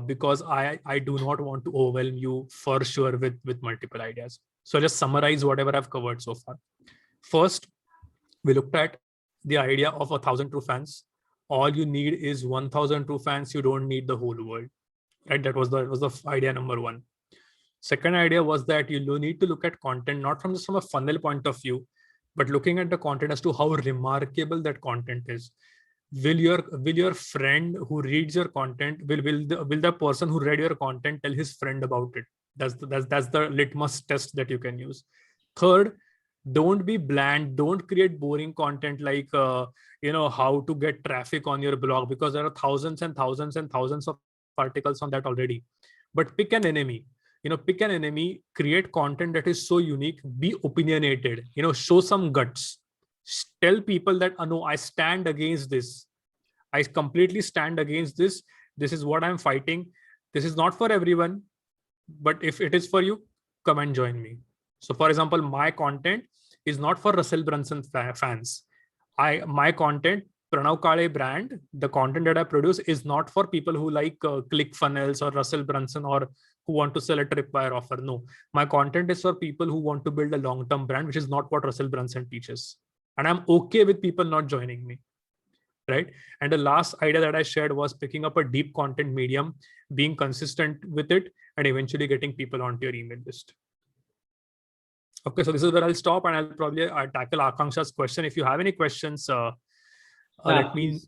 because I do not want to overwhelm you for sure with multiple ideas. So just summarize whatever I've covered so far. First, we looked at the idea of 1,000 true fans. All you need is 1,000 true fans. You don't need the whole world, right? That was the idea number 1. Second idea was that you need to look at content, not from a funnel point of view, but looking at the content as to how remarkable that content is. Will your friend who reads your content, will the person who read your content tell his friend about it? That's the litmus test that you can use. Third, don't be bland. Don't create boring content like how to get traffic on your blog, because there are thousands and thousands and thousands of articles on that already. but pick an enemy. Pick an enemy, create content that is so unique, be opinionated, show some guts, tell people that, no, I stand against this. I completely stand against this. This is what I'm fighting. This is not for everyone, but if it is for you, come and join me. So for example, my content is not for Russell Brunson fans. My content, Pranav Kale brand, the content that I produce is not for people who like ClickFunnels or Russell Brunson or who want to sell a tripwire offer. No, my content is for people who want to build a long-term brand, which is not what Russell Brunson teaches. And I'm okay with people not joining me. Right. And the last idea that I shared was picking up a deep content medium, being consistent with it, and eventually getting people onto your email list. Okay, so this is where I'll stop, and I'll probably tackle Akanksha's question. If you have any questions, let me.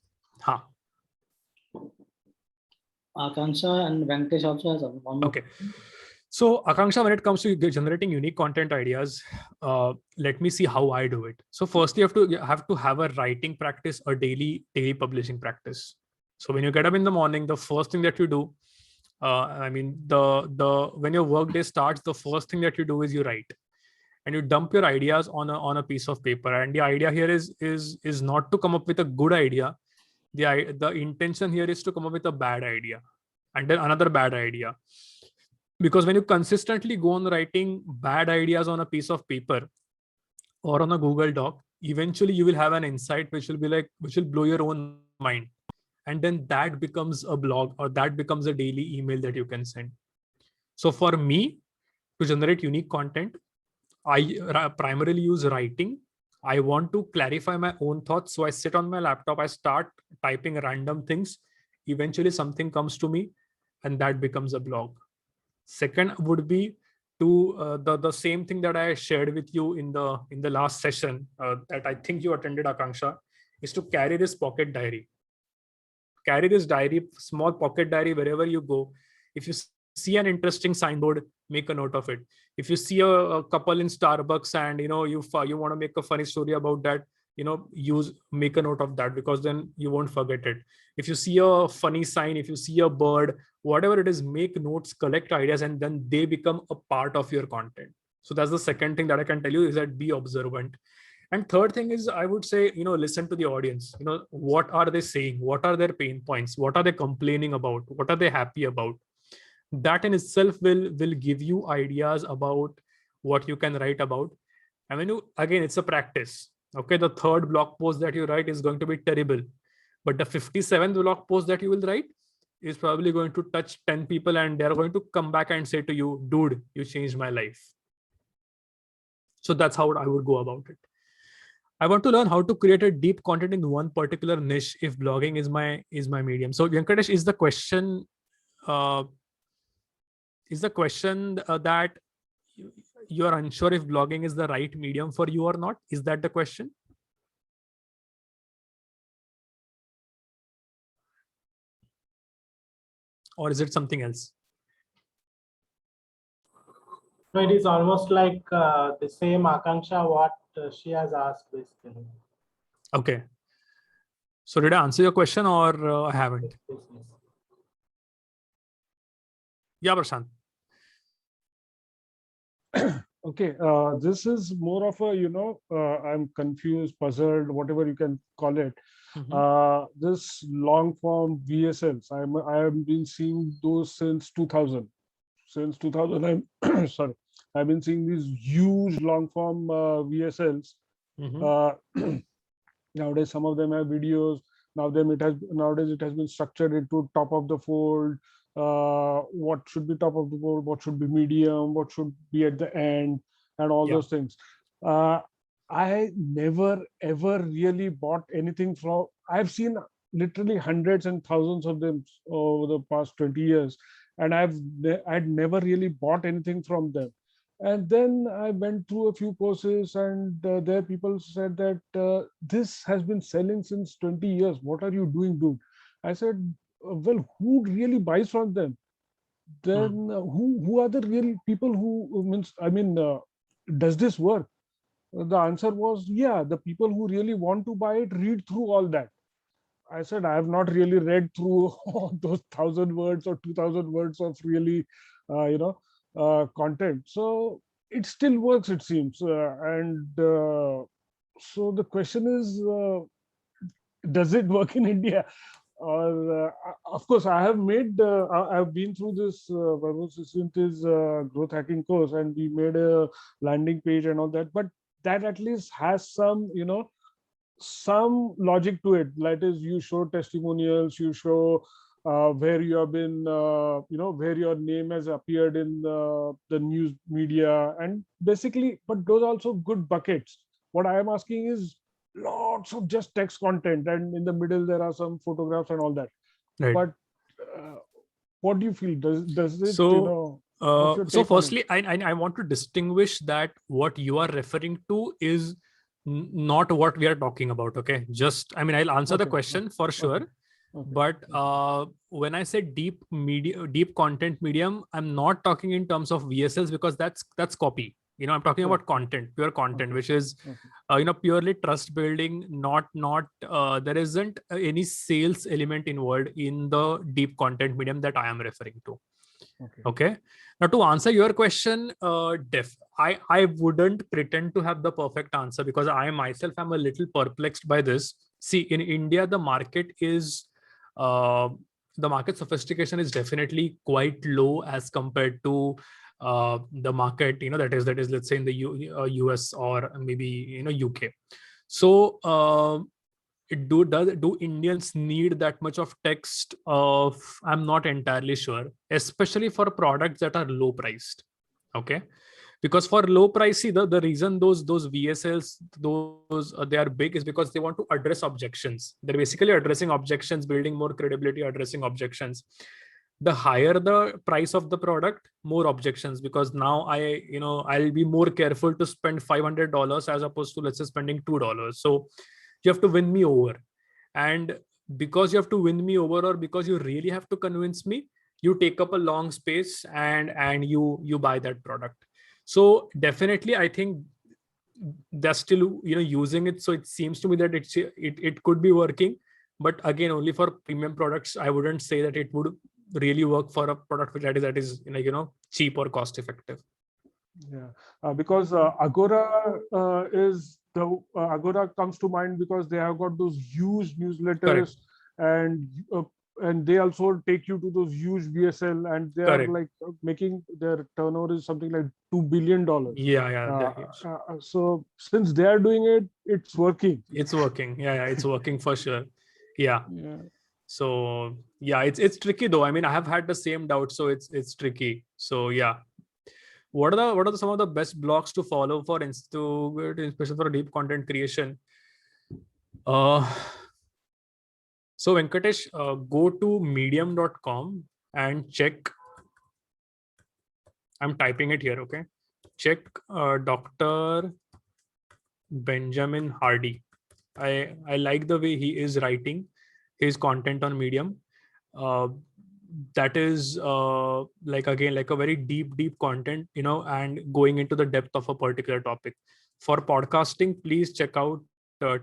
Akanksha and Venkatesh also has one more. Okay. So Akanksha, when it comes to generating unique content ideas, let me see how I do it. So first, you have to have a writing practice, a daily publishing practice. So when you get up in the morning, the first thing that you do, when your work day starts, the first thing that you do is you write, and you dump your ideas on a piece of paper. And the idea here is not to come up with a good idea. The intention here is to come up with a bad idea, and then another bad idea. Because when you consistently go on writing bad ideas on a piece of paper or on a Google Doc, eventually you will have an insight which will blow your own mind. And then that becomes a blog, or that becomes a daily email that you can send. So for me, to generate unique content, I primarily use writing. I want to clarify my own thoughts. So I sit on my laptop, I start typing random things. Eventually something comes to me, and that becomes a blog. Second would be to the same thing that I shared with you in the last session that I think you attended, Akanksha, is to carry this pocket diary. Carry this diary, small pocket diary, wherever you go. If you see an interesting signboard, make a note of it. If you see a couple in Starbucks and you want to make a funny story about that, make a note of that, because then you won't forget it. If you see a funny sign, if you see a bird, whatever it is, make notes, collect ideas, and then they become a part of your content. So that's the second thing that I can tell you, is that be observant. And third thing is, I would say, listen to the audience. What are they saying? What are their pain points? What are they complaining about? What are they happy about? That in itself will give you ideas about what you can write about. And again, it's a practice. Okay, the third blog post that you write is going to be terrible, but the 57th blog post that you will write is probably going to touch 10 people, and they're going to come back and say to you, dude, you changed my life. So that's how I would go about it. I want to learn how to create a deep content in one particular niche if blogging is my medium. So Venkatesh, is the question that you are unsure if blogging is the right medium for you or not? Is that the question? Or is it something else? No, it is almost like the same Akanksha what she has asked basically. Okay. So did I answer your question, or I haven't? Yeah, Prashant. Okay, this is more of a, I'm confused, puzzled, whatever you can call it. This long form VSLs, I have been seeing those since 2000. Since 2000, I'm sorry, I've been seeing these huge long form VSLs. Nowadays, some of them have videos. Nowadays it has been structured into top of the fold. What should be top of the fold, what should be medium, what should be at the end, and all those things. I never ever really bought anything from. I've seen literally hundreds and thousands of them over the past 20 years, and I'd never really bought anything from them. And then I went through a few courses, and there people said that this has been selling since 20 years. What are you doing, dude? I said, well, who really buys from them? Then who are the real people who means? Does this work? The answer was, yeah, the people who really want to buy it read through all that. I said I have not really read through those 1,000 words or 2,000 words of really, content. So it still works, it seems. So the question is, does it work in India? Or of course, I have been through this Vaibhav Sisinthi's growth hacking course, and we made a landing page and all that. But that at least has some logic to it. That is, you show testimonials, you show where you have been, where your name has appeared in the news media, and basically, but those are also good buckets. What I am asking is lots of just text content, and in the middle there are some photographs and all that. Right. But what do you feel? Does it? So, what's your so take on it? firstly, I want to distinguish that what you are referring to is not what we are talking about. Okay, just I'll answer the Okay, question for sure. Okay. But when I say deep content medium, I'm not talking in terms of VSLs, because that's copy. I'm talking Sure. about content, pure content, Okay. which is Okay. purely trust building. Not there isn't any sales element involved in the deep content medium that I am referring to. Okay. Now, to answer your question, I wouldn't pretend to have the perfect answer, because I myself am a little perplexed by this. See, in India, the market sophistication is definitely quite low as compared to the market, that is, let's say, in the US or maybe UK. So do Indians need that much of text? I'm not entirely sure, especially for products that are low priced. Okay, because for low price, see, the reason those VSLs they are big is because they want to address objections. They're basically addressing objections, building more credibility, addressing objections. The higher the price of the product, more objections, because now I'll be more careful to spend $500 as opposed to, let's say, spending $2. So you have to win me over, and because you have to win me over, or because you really have to convince me, you take up a long space and you buy that product. So definitely, I think they're still using it. So it seems to me that it could be working, but again, only for premium products. I wouldn't say that it would really work for a product that is cheap or cost effective. Yeah, because Agora Agora comes to mind because they have got those huge newsletters. Correct. And they also take you to those huge VSL, and they Correct. Are like making their turnover is something like $2 billion. Yeah. So since they are doing it, it's working. It's working. Yeah, it's working for sure. Yeah. So yeah, it's tricky though. I have had the same doubt, so it's tricky. So yeah. What are some of the best blogs to follow for especially for deep content creation? So Venkatesh, go to medium.com and check. I'm typing it here. Okay, check Dr. Benjamin Hardy. I like the way he is writing his content on Medium. That is like a very deep content, and going into the depth of a particular topic. For podcasting, please check out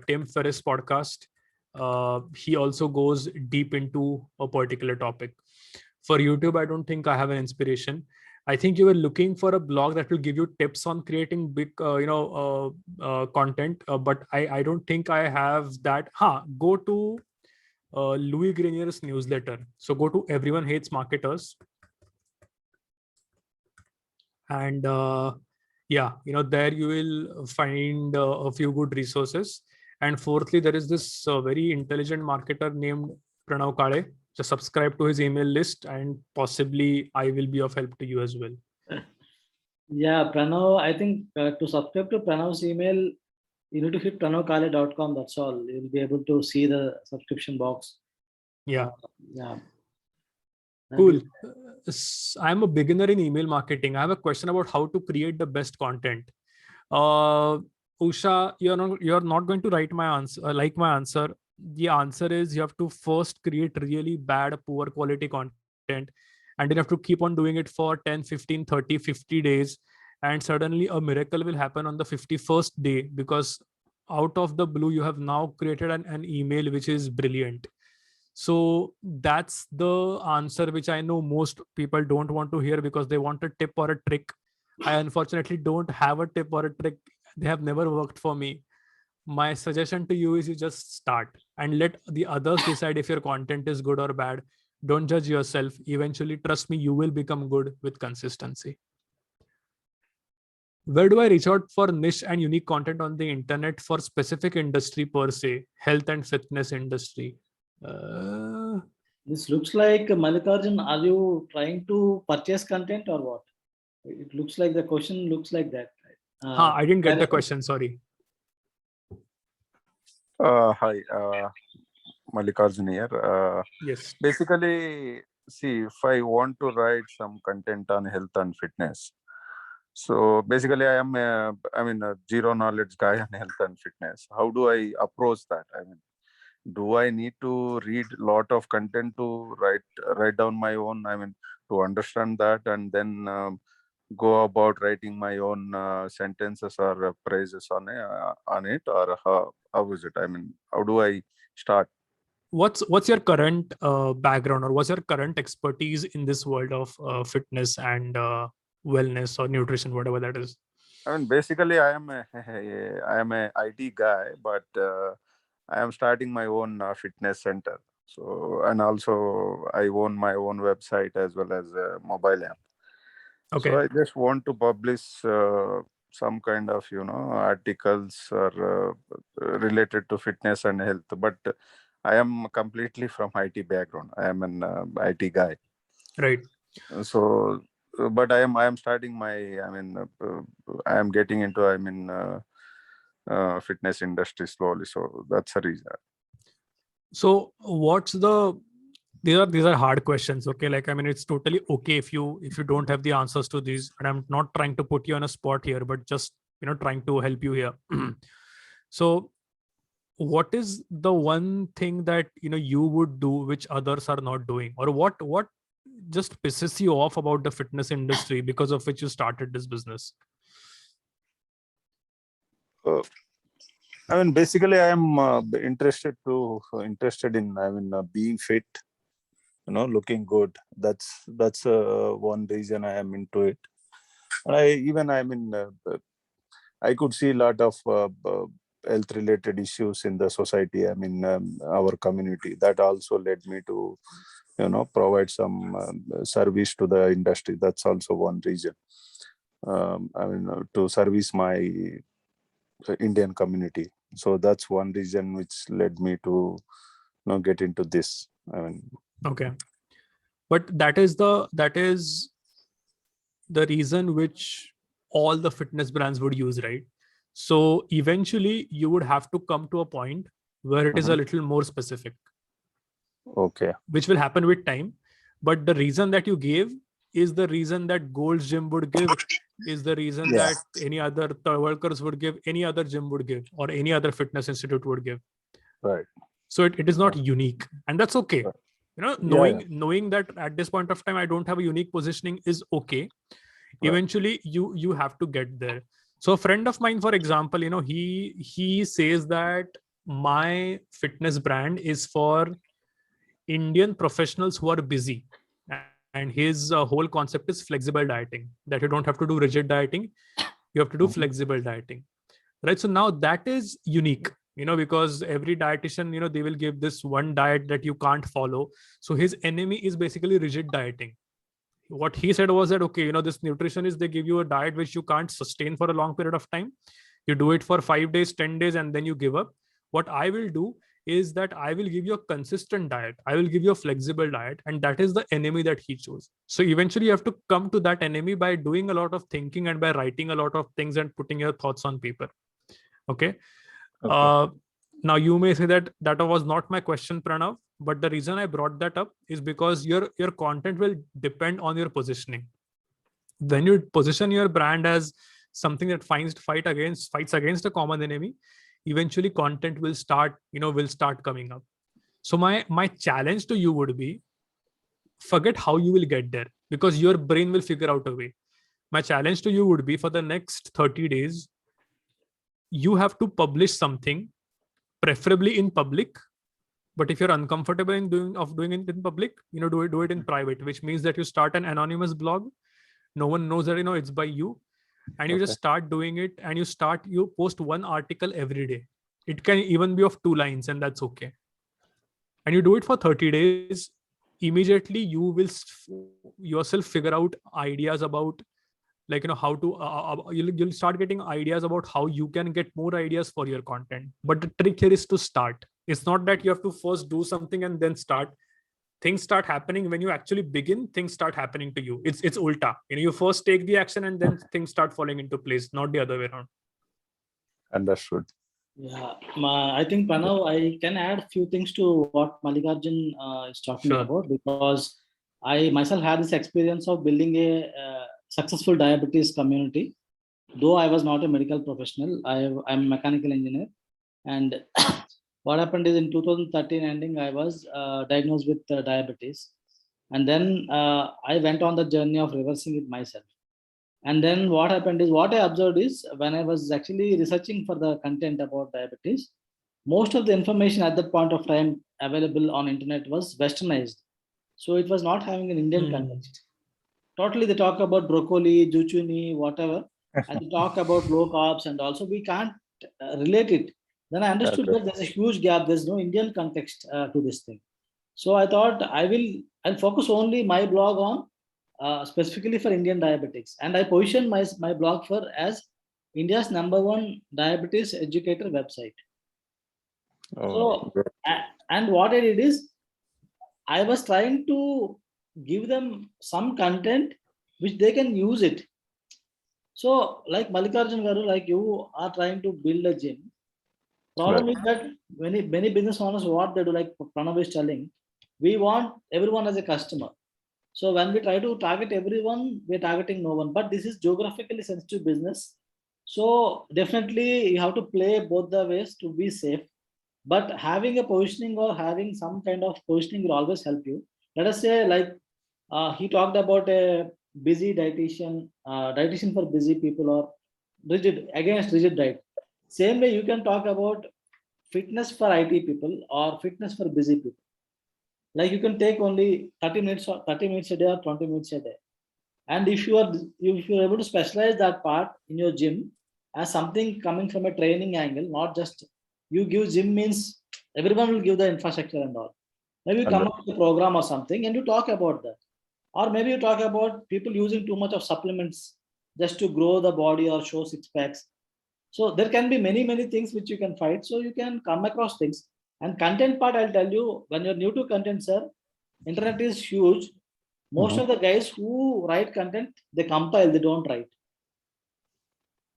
Tim Ferriss podcast. He also goes deep into a particular topic. For YouTube, I don't think I have an inspiration. I think you were looking for a blog that will give you tips on creating big, content, but I don't think I have that. Go to Louis Grenier's newsletter. So go to Everyone Hates Marketers, and there you will find a few good resources. And fourthly, there is this very intelligent marketer named Pranav Kale. Just subscribe to his email list, and possibly I will be of help to you as well. Yeah, Pranav, I think to subscribe to Pranav's email, you need to hit pranavkale.com. That's all. You'll be able to see the subscription box. Yeah. Yeah. Cool. I'm a beginner in email marketing. I have a question about how to create the best content. Usha, you're not going to write my answer, like my answer. The answer is you have to first create really bad, poor quality content, and then you have to keep on doing it for 10, 15, 30, 50 days. And suddenly a miracle will happen on the 51st day, because out of the blue, you have now created an email which is brilliant. So that's the answer which I know most people don't want to hear because they want a tip or a trick. I unfortunately don't have a tip or a trick. They have never worked for me. My suggestion to you is you just start and let the others decide if your content is good or bad. Don't judge yourself. Eventually, trust me, you will become good with consistency. Where do I reach out for niche and unique content on the internet for specific industry per se, health and fitness industry? This looks like, Mallikarjun, are you trying to purchase content or what? It looks like the question looks like that. I didn't get the question. Sorry. Hi, Mallikarjun here. Yes. Basically, see, if I want to write some content on health and fitness, so basically I am a zero knowledge guy on health and fitness. How do I approach that? I mean, do I need to read a lot of content to write down my own? I mean, to understand that and then go about writing my own sentences or phrases on it, or how is it? I mean, how do I start? What's your current background, or what's your current expertise in this world of fitness and wellness or nutrition, whatever that is? I mean, basically, I am a IT guy, but I am starting my own fitness center. So, and also I own my own website as well as a mobile app. Okay. So I just want to publish some kind of, articles or related to fitness and health. But I am completely from IT background. I am an IT guy. Right. So, but I am starting my. I am getting into. Fitness industry slowly. So that's a reason. So what's these are hard questions. Okay. Like, I mean, it's totally okay if you don't have the answers to these, and I'm not trying to put you on a spot here, but just, trying to help you here. So what is the one thing that, you would do which others are not doing, or what just pisses you off about the fitness industry because of which you started this business? I mean, basically, I am interested in, being fit, looking good. That's one reason I am into it. And I could see a lot of health related issues in the society. I mean, our community. That also led me to, provide some service to the industry. That's also one reason. To service my Indian community. So that's one reason which led me to get into this. Okay, but that is the reason which all the fitness brands would use, right? So eventually you would have to come to a point where it is a little more specific. Okay. Which will happen with time. But the reason that you gave is the reason that Gold's Gym would give, is the reason that any other workers would give, any other gym would give, or any other fitness institute would give. Right. So it is not unique, and that's okay. Right. Knowing that at this point of time I don't have a unique positioning is okay. Right. Eventually you have to get there. So a friend of mine, for example, he says that my fitness brand is for Indian professionals who are busy. And his whole concept is flexible dieting, that you don't have to do rigid dieting. You have to do flexible dieting. Right. So now that is unique, because every dietitian, they will give this one diet that you can't follow. So his enemy is basically rigid dieting. What he said was that, okay, this nutrition is, they give you a diet which you can't sustain for a long period of time. You do it for 5 days, 10 days, and then you give up. What I will do is that I will give you a consistent diet. I will give you a flexible diet, and that is the enemy that he chose. So eventually you have to come to that enemy by doing a lot of thinking and by writing a lot of things and putting your thoughts on paper. Okay. Now you may say that was not my question, Pranav, but the reason I brought that up is because your content will depend on your positioning. When you position your brand as something that fights against a common enemy, eventually content will start coming up. So my challenge to you would be, forget how you will get there, because your brain will figure out a way. My challenge to you would be, for the next 30 days, you have to publish something, preferably in public, But if you're uncomfortable in doing it in public, do it in private, which means that you start an anonymous blog. No one knows that, it's by you. And you just start doing it, and you post one article every day. It can even be of 2 lines, and that's okay. And you do it for 30 days. Immediately you will yourself figure out ideas about, like, how to you'll start getting ideas about how you can get more ideas for your content. But the trick here is to start. It's not that you have to first do something and then start. Things start happening when you actually begin. Things start happening to you. It's ulta. You first take the action and then things start falling into place, not the other way around. Understood. Yeah, I think Pranav, I can add few things to what Mallikarjun is talking Sure. about, because I myself had this experience of building a successful diabetes community. Though I was not a medical professional, I'm a mechanical engineer, and what happened is in 2013 ending, I was diagnosed with diabetes, and then I went on the journey of reversing it myself. And then what happened is, what I observed is, when I was actually researching for the content about diabetes, most of the information at that point of time available on internet was westernized. So it was not having an Indian context. Totally, they talk about broccoli, zucchini, whatever, and they talk about low carbs, and also we can't relate it. Then I understood that there's a huge gap. There's no Indian context to this thing. So I thought I'll focus only my blog on specifically for Indian diabetics, and I position my blog for as India's #1 diabetes educator website. Oh, So, and what I did is, I was trying to give them some content which they can use it. So, like Mallikarjun Garu, like you are trying to build a gym. Problem is that many business owners, what they do, like Pranav is telling, we want everyone as a customer. So when we try to target everyone, we're targeting no one. But this is geographically sensitive business. So definitely you have to play both the ways to be safe. But having a positioning or having some kind of positioning will always help you. Let us say, like he talked about a busy dietitian, dietitian for busy people, or against rigid diet. Same way you can talk about fitness for IT people or fitness for busy people. Like you can take only 30 minutes a day or 20 minutes a day. And if you're able to specialize that part in your gym as something coming from a training angle, not just you give gym means everyone will give the infrastructure and all. Maybe you come up with a program or something and you talk about that. Or maybe you talk about people using too much of supplements just to grow the body or show six packs. So there can be many things which you can fight. So you can come across things. And content part, I'll tell you, when you're new to content, sir, internet is huge. Most of the guys who write content, they compile, they don't write.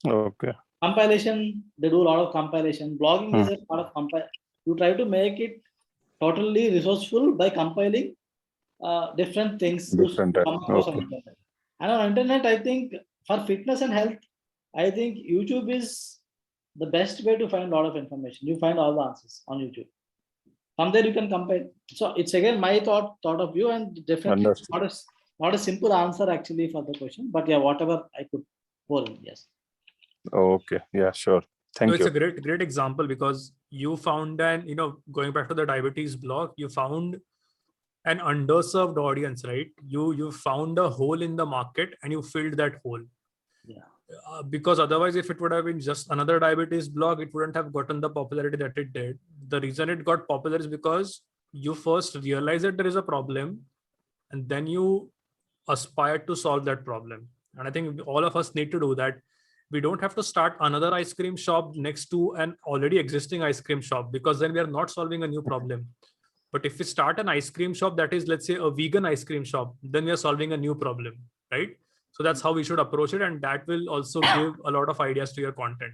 okay. Compilation, they do a lot of compilation. Blogging is a part of compile. You try to make it totally resourceful by compiling different things to come across on internet. And on internet, I think for fitness and health, I think YouTube is the best way to find a lot of information. You find all the answers on YouTube. From there you can compare. So it's again my thought of view, and definitely not a simple answer actually for the question, but yeah, whatever I could pour in. Yes. Okay. Yeah, sure. Thank It's you. a great example, because you found going back to the diabetes blog, you found an underserved audience, right? You found a hole in the market and you filled that hole. Yeah. Because otherwise, if it would have been just another diabetes blog, it wouldn't have gotten the popularity that it did. The reason it got popular is because you first realize that there is a problem, and then you aspire to solve that problem. And I think all of us need to do that. We don't have to start another ice cream shop next to an already existing ice cream shop, because then we are not solving a new problem. But if we start an ice cream shop that is, let's say, a vegan ice cream shop, then we are solving a new problem, right? So that's how we should approach it, and that will also give a lot of ideas to your content.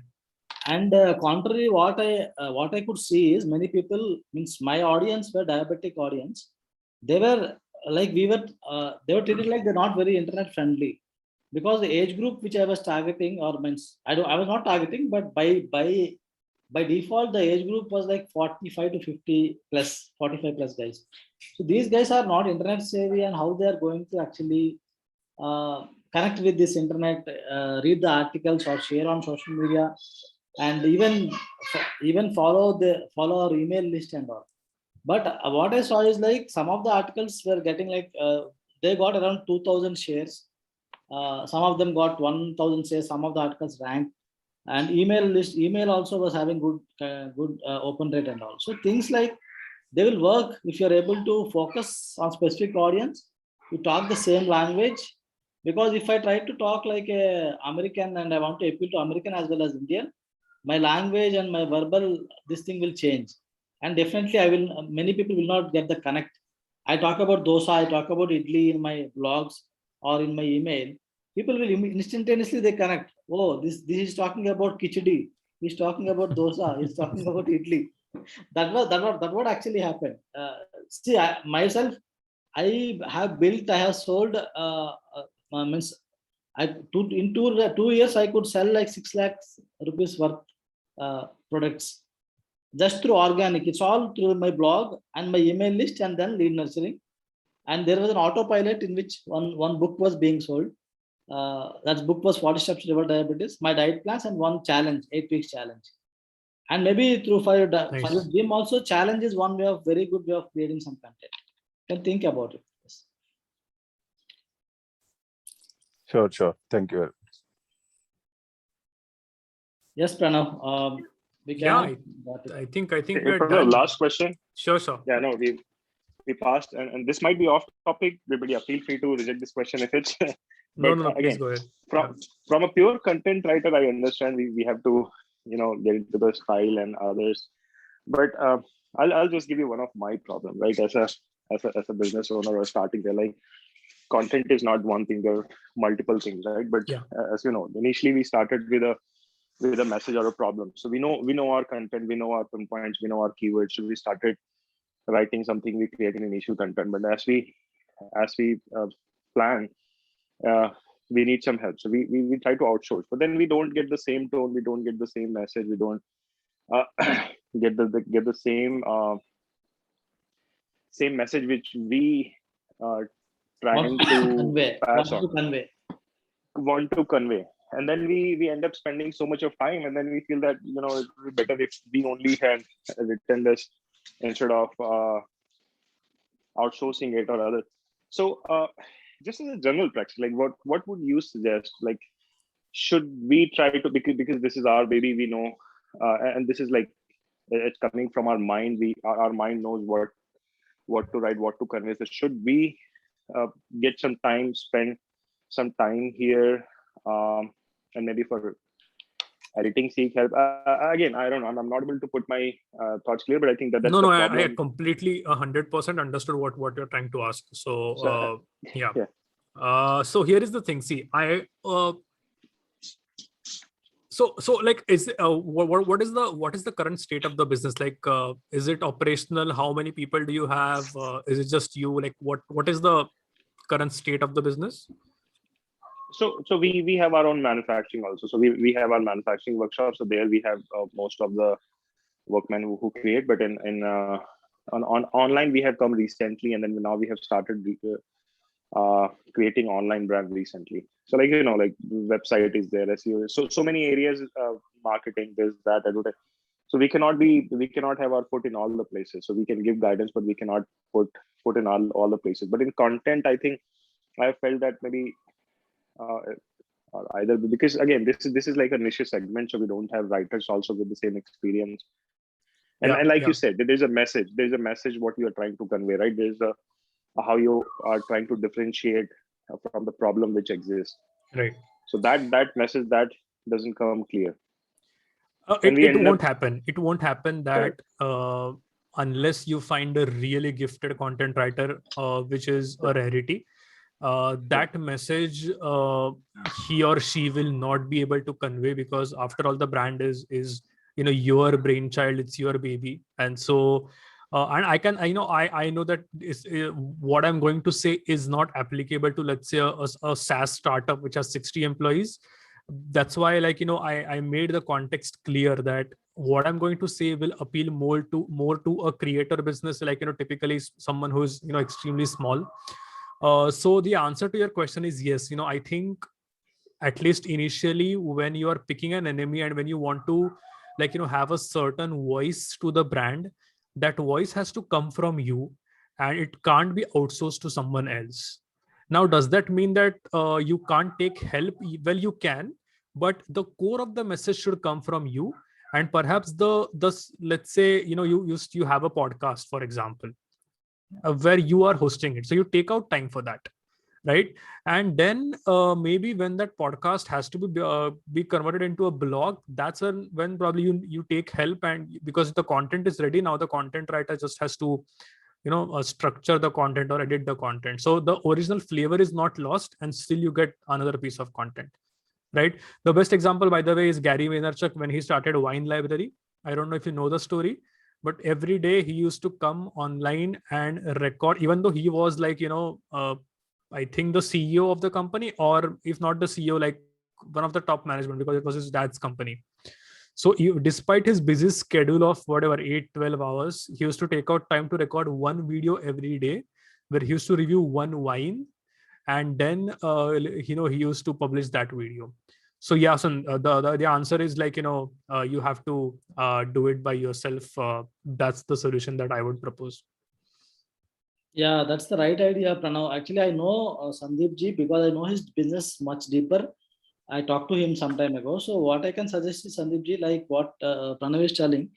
And contrary, what I could see is, many people, means my audience were diabetic audience. They were like they were treated like they're not very internet friendly, because the age group which I was targeting, or means I was not targeting, but by default the age group was like 45 to 50 plus, 45 plus guys. So these guys are not internet savvy, and how they are going to actually connect with this internet, read the articles or share on social media, and even follow our email list and all. But what I saw is like some of the articles were getting like they got around 2,000 shares. Some of them got 1,000 shares. Some of the articles ranked, and email also was having good open rate and all. So things like they will work if you're able to focus on specific audience. You talk the same language, because if I try to talk like a American and I want to appeal to American as well as Indian, my language and my verbal this thing will change, and definitely I will many people will not get the connect. I talk about dosa, I talk about idli in my blogs or in my email. People will instantaneously they connect. Oh, this is talking about khichdi, he's talking about dosa, he's talking about idli. That what actually happened. See, myself, I have sold means in 2 years I could sell like 6 lakhs rupees worth products just through organic. It's all through my blog and my email list and then lead nurturing. And there was an autopilot in which one book was being sold. That book was 40 Steps to Liver Diabetes, my diet plans, and one challenge, 8 weeks challenge. And maybe through for your gym also, challenge is one way of very good way of creating some content. You can think about it. Sure. Thank you. Yes, Pranav. We can. Yeah, I think we're For the done. last question. Sure. Yeah, no, we passed, and this might be off topic, but yeah, feel free to reject this question if it's. No, again, please go ahead. From a pure content writer, I understand we have to get into the style and others, but I'll just give you one of my problem, right? As a business owner or starting there, like content is not one thing, there are multiple things, right? But as you know, initially we started with a message or a problem, so we know our content, we know our pinpoints, we know our keywords, so we started writing something, we create an initial content, but as we plan, we need some help, so we try to outsource, but then we don't get the same tone, we don't get the same message, we don't get the same message which we are trying to pass on, want to convey. And then we end up spending so much of time, and then we feel that it would be better if we only had written this instead of outsourcing it or other. So just as a general practice, like what would you suggest? Like, should we try to, because this is our baby, we know, and this is like it's coming from our mind. Our mind knows what to write, what to convey. So should we get some time, spend some time here, and maybe for editing seek help? Again, I don't know, I'm not able to put my thoughts clear, but I think that's no, I completely 100% understood what you're trying to ask. So yeah. So here is the thing. See, so like what is the current state of the business? Like, is it operational? How many people do you have? Is it just you? Like, what is the current state of the business? So we have our own manufacturing also. So we have our manufacturing workshop. So there we have most of the workmen who create. But on online we have come recently, and then now we have started creating online brand recently. So like like website is there, SEO. So many areas, marketing, this, that, advertising. So we cannot have our foot in all the places. So we can give guidance, but we cannot put foot in all the places. But in content, I think I felt that maybe. Either because again this is like a niche segment, so we don't have writers also with the same experience, and like you said, there's a message what you are trying to convey, right? There's how you are trying to differentiate from the problem which exists, right? So that message that doesn't come clear. It won't happen that unless you find a really gifted content writer, which is a rarity. That message he or she will not be able to convey, because after all the brand is your brainchild, it's your baby. And so and I know that what I'm going to say is not applicable to, let's say, a SaaS startup which has 60 employees. That's why I made the context clear that what I'm going to say will appeal more to a creator business, like typically someone who is extremely small. So the answer to your question is yes. I think at least initially, when you are picking an enemy and when you want to have a certain voice to the brand, that voice has to come from you and it can't be outsourced to someone else. Now, does that mean that you can't take help? Well, you can, but the core of the message should come from you. And perhaps let's say, you have a podcast, for example, where you are hosting it. So you take out time for that, right? And then maybe when that podcast has to be converted into a blog, that's when probably you take help, and because the content is ready now, the content writer just has to structure the content or edit the content. So the original flavor is not lost, and still you get another piece of content, right? The best example, by the way, is Gary Vaynerchuk when he started Wine Library. I don't know if you know the story, but every day he used to come online and record, even though he was like, I think the CEO of the company, or if not the CEO, like one of the top management, because it was his dad's company. So despite his busy schedule of whatever 8-12 hours, he used to take out time to record one video every day where he used to review one wine, and then he used to publish that video. So yeah, so the answer is like, you have to do it by yourself. That's the solution that I would propose. Yeah, that's the right idea, Pranav. Actually, I know Sandeep ji because I know his business much deeper. I talked to him some time ago. So what I can suggest is, Sandeep ji, like what Pranav is telling,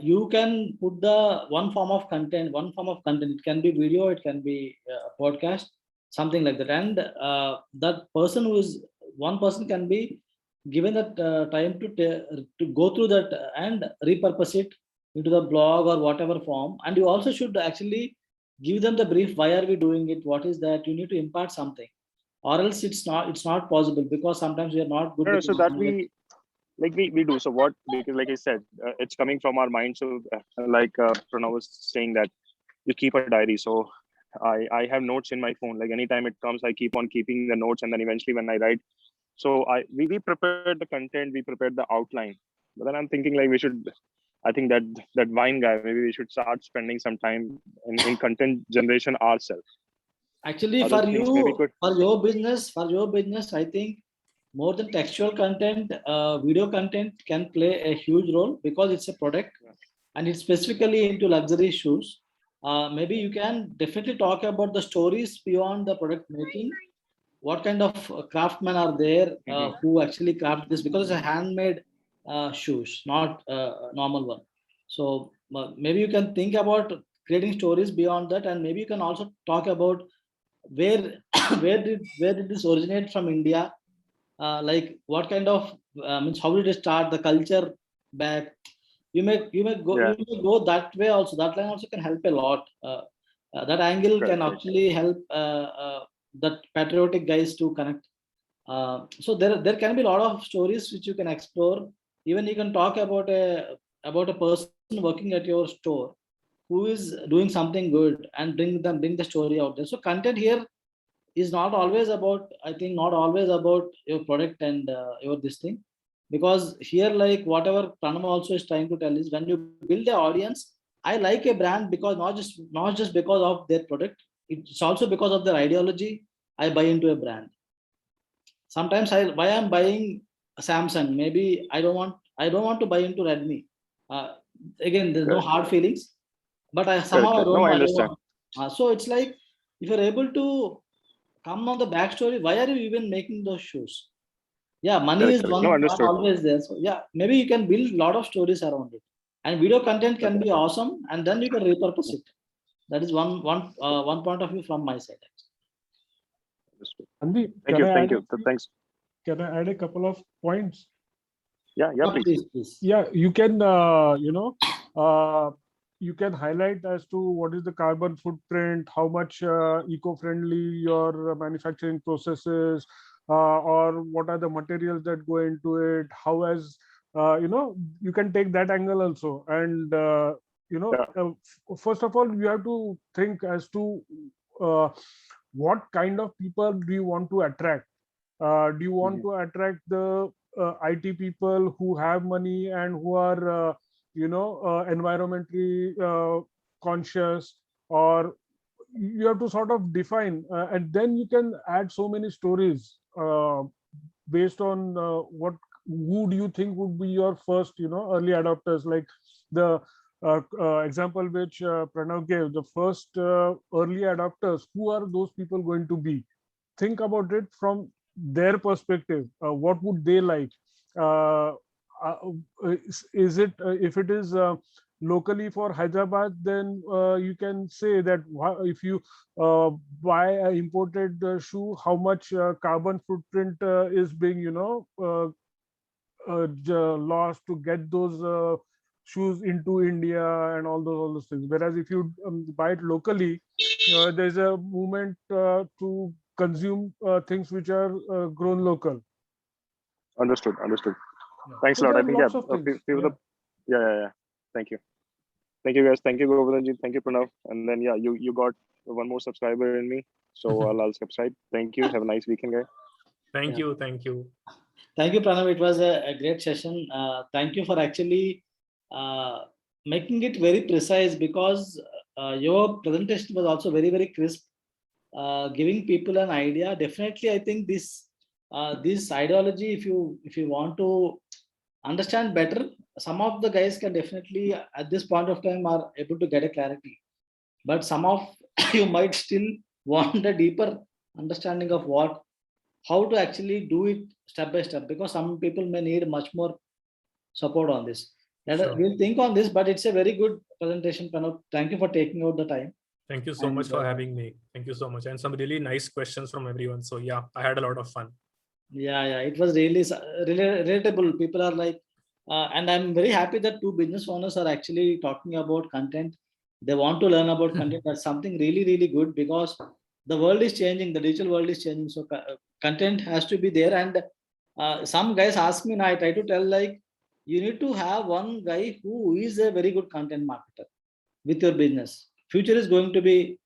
you can put the one form of content. It can be video, it can be podcast, something like that. And that person one person can be given that time to go through that and repurpose it into the blog or whatever form. And you also should actually give them the brief. Why are we doing it? What is that? You need to impart something, or else it's not possible, because sometimes we are not good No, with so that language. we do. So what, because like I said, it's coming from our mind. So Pranav was saying that you keep a diary. So I have notes in my phone. Like anytime it comes, I keep on keeping the notes, and then eventually when I write, so we prepared the content, we prepared the outline. But then I'm thinking like I think that wine guy, maybe we should start spending some time in content generation ourselves. Actually, Other for things maybe you, could. for your business, I think more than textual content, video content can play a huge role, because it's a product and it's specifically into luxury shoes. Maybe you can definitely talk about the stories beyond the product making. What kind of craftsmen are there who actually craft this, because it's a handmade shoes, not a normal one. So maybe you can think about creating stories beyond that, and maybe you can also talk about where where did this originate from India, like what kind of means, how did it start, the culture back. Yeah, You may go that way also. That line also can help a lot. That angle can correct. actually help that patriotic guys to connect. So there can be a lot of stories which you can explore. Even you can talk about a person working at your store who is doing something good, and bring the story out there. So content here is not always about, I think, not always about your product and your this thing. Because here, like whatever Pranam also is trying to tell is, when you build the audience, I like a brand because not just because of their product, it's also because of their ideology. I buy into a brand. Sometimes why I'm buying a Samsung, maybe I don't want to buy into Redmi. uh, Again, there's no Correct. hard feelings, but I Correct. somehow No, I I don't understand. want. So it's like, if you're able to come on the backstory, why are you even making those shoes? Yeah, money Correct. is Correct. one No, part understood. always there. So yeah, maybe you can build a lot of stories around it, and video content can Okay. be awesome, and then you can repurpose it. That is one point of view from my side. Understood. Sandeep, Thank you. Thank you. Thanks. can I add a couple of points? Yeah, please. Please. Yeah, you can, you can highlight as to what is the carbon footprint, how much eco-friendly your manufacturing process is, or what are the materials that go into it, how as, you can take that angle also. And, first of all, you have to think as to what kind of people do you want to attract. Do you want to attract the IT people who have money and who are, environmentally conscious, or you have to sort of define, and then you can add so many stories based on who do you think would be your first, early adopters, like the example which Pranav gave, the first early adopters, who are those people going to be? Think about it from their perspective. What would they like? Is it if it is locally for Hyderabad, then you can say that if you buy an imported shoe, how much carbon footprint is being lost to get those shoes into India and all those things. Whereas if you buy it locally, there's a movement to consume things which are grown local. Understood. Yeah. Thanks So a lot. there I are think lots of things. yeah. Thank you. Thank you guys. Thank you Govardhanji. Thank you Pranav. And then yeah, you got one more subscriber in me. So I'll subscribe. Thank you. Have a nice weekend, guys. Thank Yeah. you. Thank you. Thank you, Pranav. It was a great session. Thank you for actually making it very precise, because your presentation was also very, very crisp, giving people an idea. Definitely, I think this ideology, if you want to understand better, some of the guys can definitely at this point of time are able to get a clarity. But some of you might still want a deeper understanding of how to actually do it step by step, because some people may need much more support on this. Sure. We'll think on this, but it's a very good presentation, Pranav. Thank you for taking out the time. Thank you so And, much for having me. Thank you so much. And some really nice questions from everyone. So yeah, I had a lot of fun. Yeah, it was really relatable. People are like, and I'm very happy that two business owners are actually talking about content. They want to learn about content. That's something really, really good, because the world is changing. The digital world is changing. So content has to be there. And some guys ask me, and I try to tell, like, you need to have one guy who is a very good content marketer with your business. Future is going to be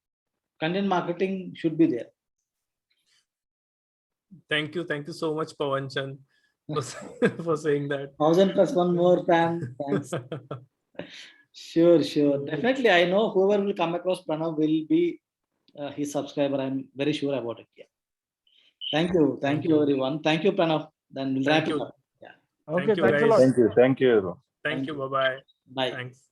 content marketing should be there. Thank you so much, Pawanchan, for saying that. 1000 plus one more fan. Thanks. Sure. Definitely, I know whoever will come across Pranav will be his subscriber. I'm very sure about it. Yeah. Thank you. Thank you, everyone. Thank you, Pranav. Then we'll wrap Thank it you. up. Yeah. Okay, Thank you, thanks a guys. lot. Thank you. Thank you. Bye-bye. Bye. Thanks.